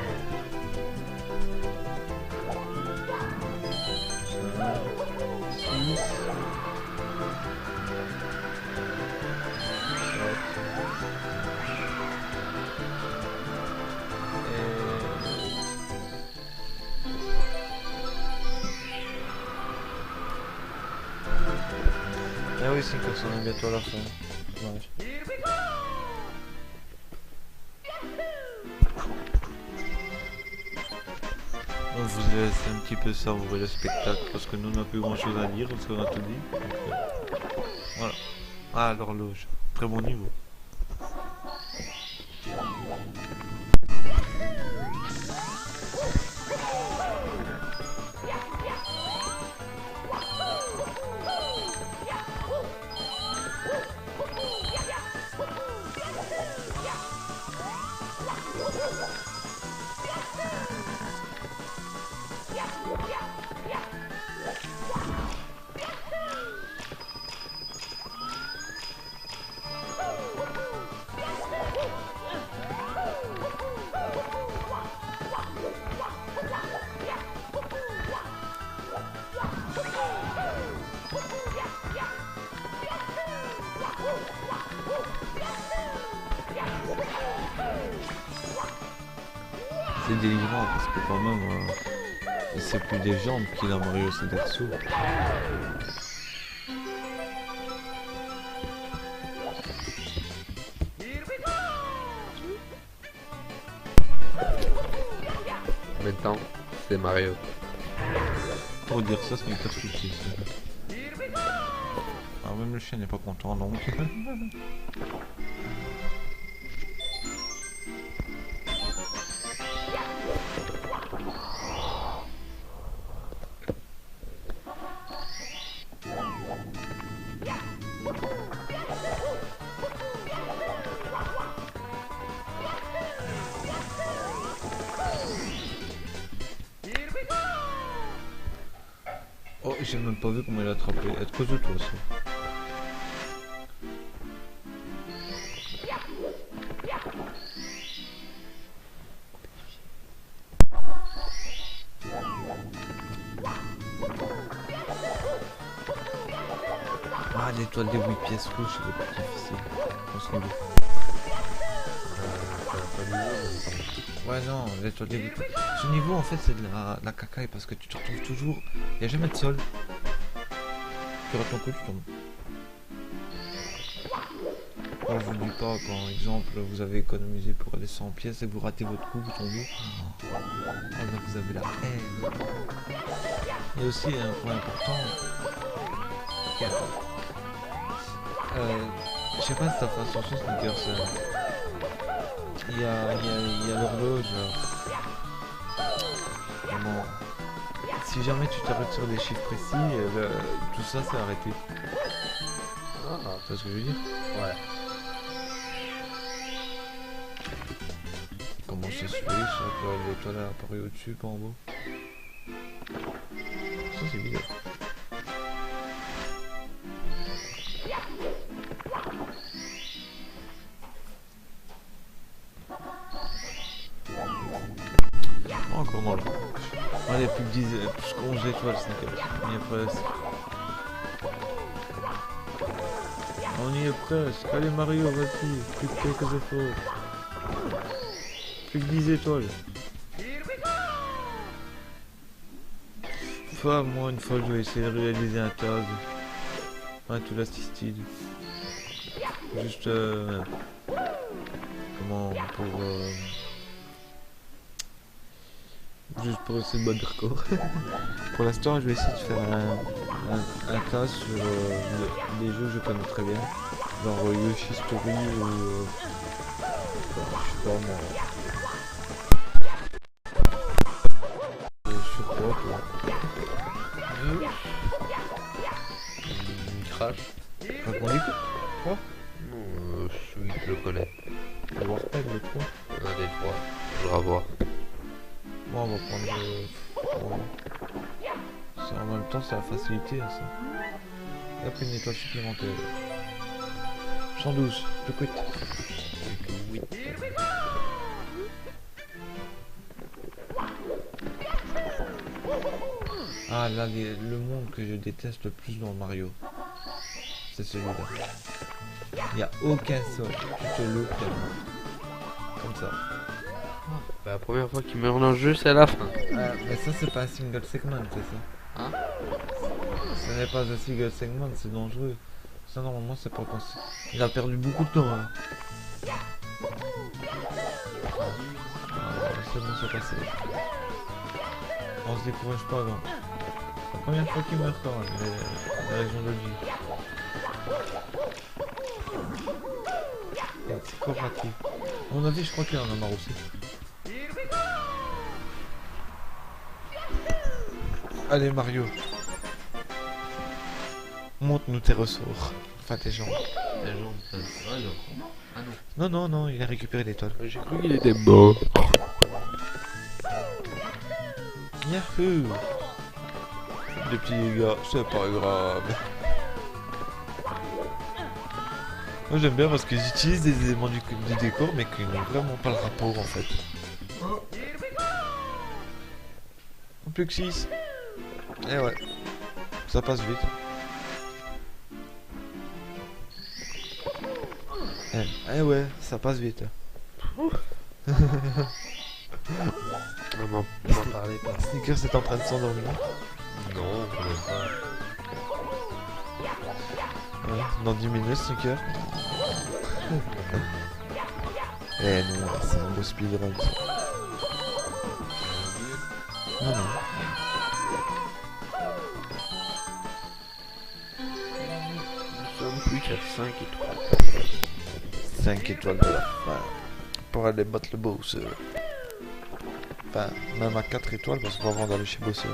Ah oui, c'est que ça en est bientôt à la fin. Dommage. On vous laisse un petit peu savourer le spectacle parce que nous on n'a plus grand chose à dire parce qu'on a tout dit. Donc, voilà. Ah l'horloge, très bon niveau. C'est délivrant parce que quand même c'est plus des jambes qu'il a Mario, c'est des dessous. l'instant, c'est Mario. Pour dire ça, c'est une perspective. Alors même le chien n'est pas content, donc. Oh, j'ai même pas vu comment il a attrapé. À cause de toi, ça. Ah, l'étoile des 8 pièces rouges, c'est le plus difficile. Dans ce niveau. Ouais, non, l'étoile des 8 pièces. Ce niveau, en fait, c'est de la cacaille parce que tu te retrouves toujours. Il n'y a jamais de sol. Tu rates ton coup, tu tombes. On vous dit pas, par exemple, vous avez économisé pour aller 100 pièces et vous ratez votre coup, vous tombez. Ah, là, vous avez la haine. Il y a aussi un point important. Je sais pas si t'as fait attention, Sneakers. Il y a l'horloge. Comment. Si jamais tu t'arrêtes sur des chiffres précis, tout ça c'est arrêté. Ah, Tu vois ce que je veux dire? ouais. Comment ça se fait ça? L'étoile a apparu au-dessus, pas en bas. Ça c'est bizarre. Encore dans le... Allez, plus que 10, plus que 11 étoiles, Sneakers. On y est presque. On y est presque. Allez Mario, vas-y. Plus que quelques efforts. Plus que 10 étoiles. Enfin, moi, une fois, je vais essayer de réaliser un tag. Un tout l'assisted. Juste... comment... pour... juste pour essayer de battre le record. Pour l'instant, je vais essayer de faire un tas sur des jeux que je connais très bien. Genre Yoshi Story ou... je sais pas moi. Sur quoi Crash. Dragon League. Quoi? Oui, je le connais. Le Wartag, le 3. Un des trois. Je le revois. Bon, on va prendre ça, en même temps, c'est la facilité à ça. Et après une étoile supplémentaire. 112, je quitte. Oui. Ah là, le monde que je déteste le plus dans Mario, c'est celui-là. Il n'y a aucun sol, tu te loupes tellement. Comme ça. Bah, la première fois qu'il meurt dans le jeu, c'est à la fin. Mais ça, c'est pas un single segment, c'est ça. Hein? Ce n'est pas un single segment, c'est dangereux. Ça, normalement, c'est pas pensé. Il a perdu beaucoup de temps là. C'est bon, c'est passé. On se décourage pas avant. C'est la première fois qu'il meurt quand même, la région de vie. C'est quoi raté? À mon avis, je crois qu'il en a marre aussi. Allez Mario. Montre-nous tes ressorts. Enfin tes jambes. Les gens, ça se voit, ah non. Non, il a récupéré l'étoile. J'ai cru qu'il était mort. Yahoo! Des petits dégâts, c'est pas grave. Moi j'aime bien parce qu'ils utilisent des éléments du décor mais qui n'ont vraiment pas le rapport en fait. Plus que 6. Eh ouais. Ça passe vite. Eh ouais, ça passe vite. Maman, m'en parlez pas. Sneakers est en train de s'endormir. Non, je veux pas. Ouais, dans 10 minutes, Sneakers. Eh non, c'est un beau speedrun. Non, non. Nous sommes plus qu'à 5 étoiles. 5 étoiles de la fin. Pour aller battre le boss. Enfin, même à 4 étoiles parce qu'on va avant d'aller chez Bosser.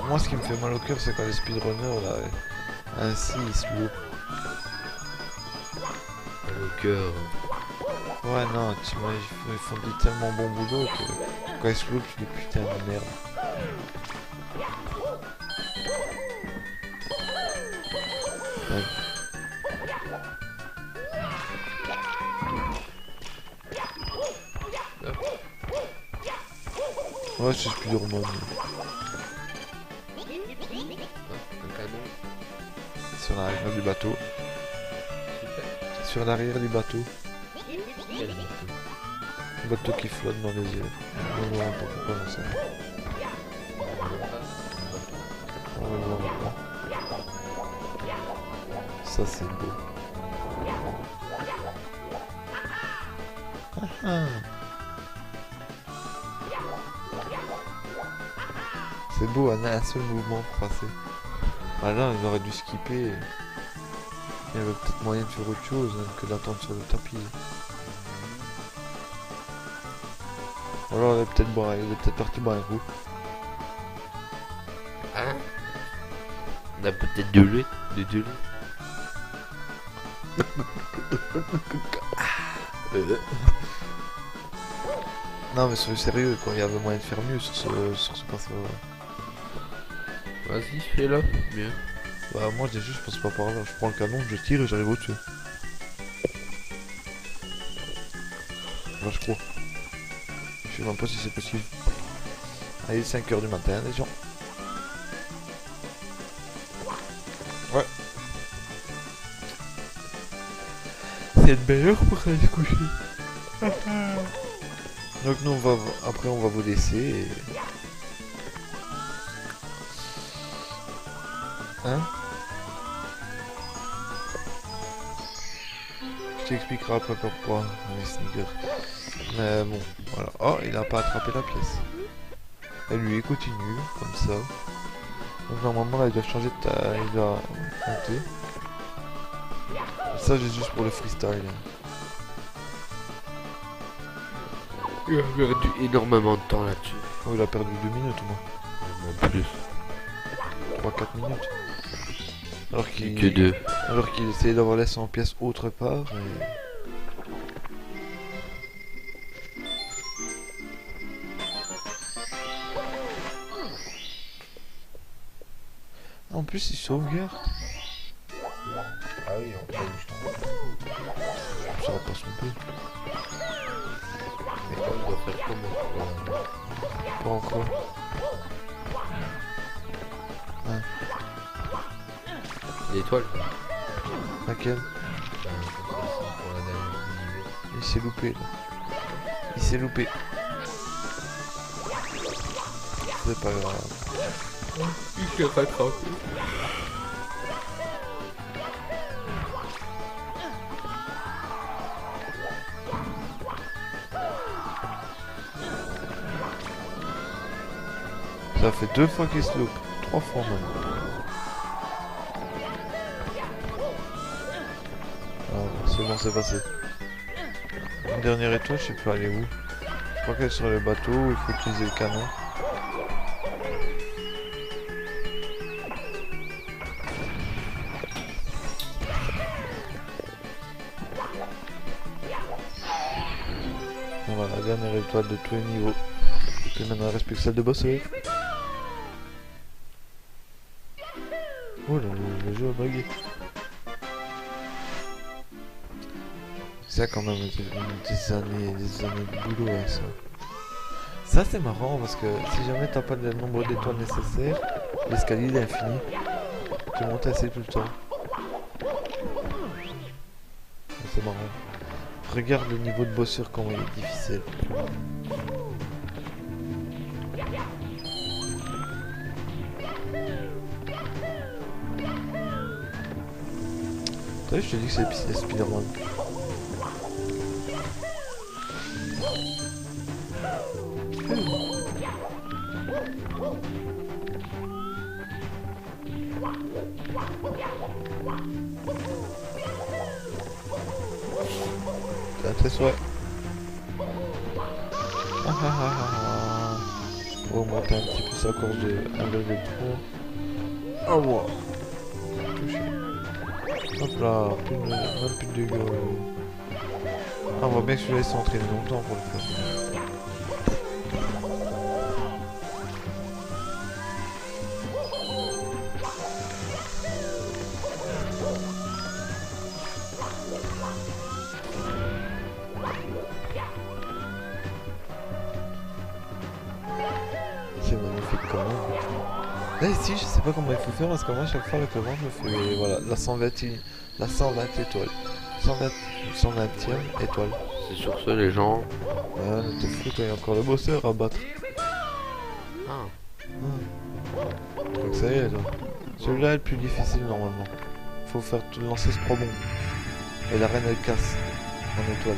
Moi, ce qui me fait mal au cœur, c'est quand les speedrunners là, ainsi ils se loupent. Le cœur. Ouais, non, ils font du tellement bon boulot que quand ils se loupent, tu dis putain de merde. Ouais. Ouais, c'est speedrunner. Un canon. Sur l'arrière du bateau. Super. Sur l'arrière du bateau. Quel bateau. Un bateau qui flotte dans les airs. On va voir pourquoi on sait. On va voir maintenant. Ça c'est beau. Ah. C'est beau, on a un seul mouvement pour passer. Ah là, il aurait dû skipper. Il y avait peut-être moyen de faire autre chose hein, que d'attendre sur le tapis. Ou alors il est peut-être parti boire un coup. Hein? On a peut-être de lait. De lait. Non mais soyez sérieux, quoi, il y avait moyen de faire mieux sur ce passage. Vas-y, fais-le. Bien. Bah moi déjà je passe pas par là, je prends le canon, je tire et j'arrive au-dessus. Là je crois. Je sais même pas si c'est possible. Allez, 5 h du matin les gens. Ouais. C'est une belle heure pour aller se coucher. Donc nous après on va vous laisser et... Hein? Je t'expliquerai après pourquoi les sneakers. Mais bon, voilà. Oh, il a pas attrapé la pièce. Et lui, il continue, comme ça. Donc normalement là, il doit changer de taille, il doit monter. Ça, j'ai juste pour le freestyle. Il a perdu énormément de temps là-dessus. Oh, il a perdu 2 minutes au moins. Même plus. 3-4 minutes. Alors qu'il... Que 2. Alors qu'il essayait d'avoir les 100 pièces autre part et... En plus il sauvegarde. Ah oui, on peut juste. Ça va pas son peu. Mais là, on doit faire comment? Pas encore. L'étoile. Laquelle? Pour la dernière niveau. Il s'est loupé là. Il s'est loupé. C'est pas grave. Il s'est rattrapé. Ça fait 2 fois qu'il se loupe. 3 fois même. Ah, c'est bon, c'est passé. Une dernière étoile, je sais plus aller où. Je crois qu'elle est sur le bateau, il faut utiliser le canon. Voilà, la dernière étoile de tous les niveaux. Et maintenant, il reste plus que celle de bosser. Oh là, le jeu a bugué. Ça quand même des années de boulot avec ça. Ça c'est marrant parce que si jamais t'as pas le nombre d'étoiles nécessaires, l'escalier il est infini. Tu montes assez tout le temps. C'est marrant. Regarde le niveau de bossure comment il est difficile. T'as vu, je te dis que c'est Spider-Man. C'est un très souhait. On va monter un petit peu sa course de 1,3. Oh wow. Touché. Hop là, même plus de dégâts. Ah, on voit bien que celui-là il s'est entraîné longtemps pour le faire. C'est magnifique quand même. Là ici je sais pas comment il faut faire parce que moi chaque fois avec le vent je me fais voilà, la 120 étoiles. 120e étoile. C'est sur ce, les gens. Ah, t'es fou, toi, il y a encore le bosseur à battre. Ah. Donc ça y est, là. Celui-là est le plus difficile normalement. Faut faire tout lancer ce probon. Et la reine elle casse en étoile.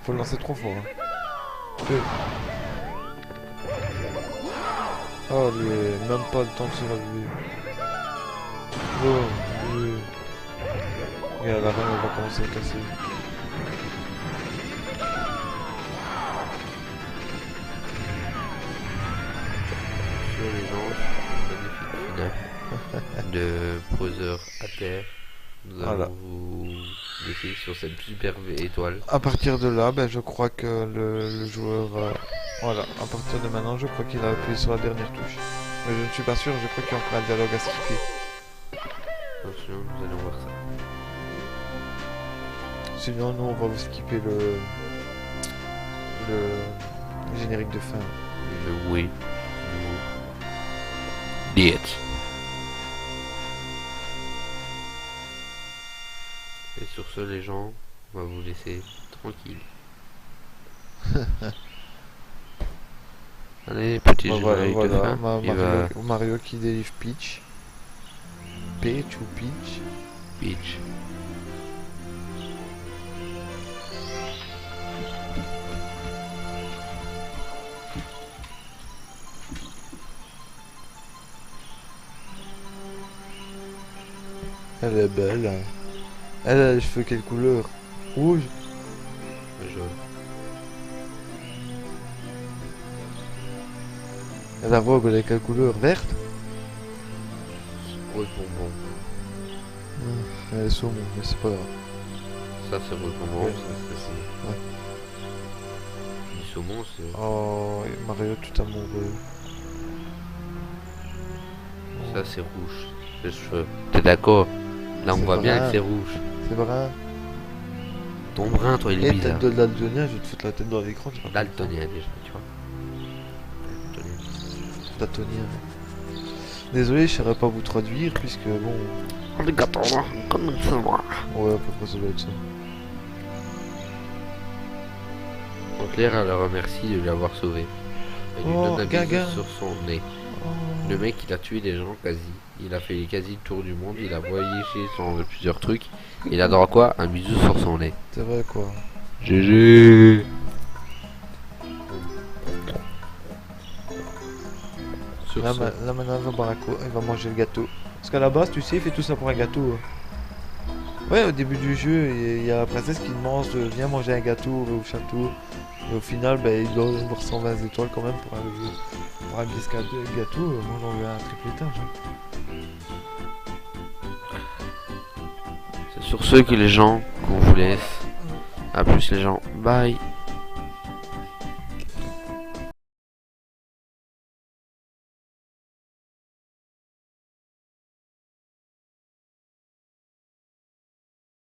Faut le lancer 3 fois. Hein. Oh, lui, même pas le temps de se relever. Oh, lui. Regarde, la reine elle va commencer à casser. Sur les gens, magnifique finale de Brother à terre. Nous Voilà. allons vous laisser sur cette superbe étoile. À partir de là, ben, je crois que le joueur... voilà, à partir de maintenant, je crois qu'il a appuyé sur la dernière touche. Mais je ne suis pas sûr, je crois qu'il y a encore un dialogue à skipper. Attention, nous allons voir ça. Sinon, nous, on va vous skipper le générique de fin. Le oui. Diet. Et sur ce, les gens, on va vous laisser tranquille. Allez, petit générique de fin. Mario qui délivre Peach. Peach ou Peach? Peach. Elle est belle. Hein. Elle a les cheveux quelle couleur? Rouge? Jaune. Et la robe elle est quelle couleur? Verte? Rose bonbon. Elle est saumon, mais c'est pas grave. Ça c'est rose bonbon, Ouais. ça c'est... Ouais. Du saumon c'est... Oh, et Mario tout amoureux. Ça c'est rouge. Les cheveux. T'es d'accord? Là on C'est voit bien brun. que c'est rouge. C'est brun. Ton brun toi il est Et bizarre. tête de daltonien, je vais te foutre la tête dans l'écran, tu vois. Daltonien déjà, tu vois. Daltonien. Daltonien. Désolé, je saurais pas vous traduire puisque bon. Ouais, à peu près ça doit être ça. En clair, elle le remercie de l'avoir sauvé. Elle lui Oh, donne un bisou gaga. sur son nez. Le mec, il a tué des gens quasi. Il a fait quasi le tour du monde. Il a voyagé sur plusieurs trucs. Il a droit à quoi? Un bisou sur son nez. C'est vrai quoi. GG. Sur Là, ce. là, maintenant il va boire un coup, il va manger le gâteau. Parce qu'à la base, tu sais, il fait tout ça pour un gâteau. Ouais, au début du jeu, il y a la princesse qui demande viens manger un gâteau au château. Et au final, ben, il doit avoir 120 étoiles quand même pour un biscuit gâteau. Moi j'en veux un triple étage. C'est sur ce que les gens qu'on vous laisse. A plus les gens. Bye.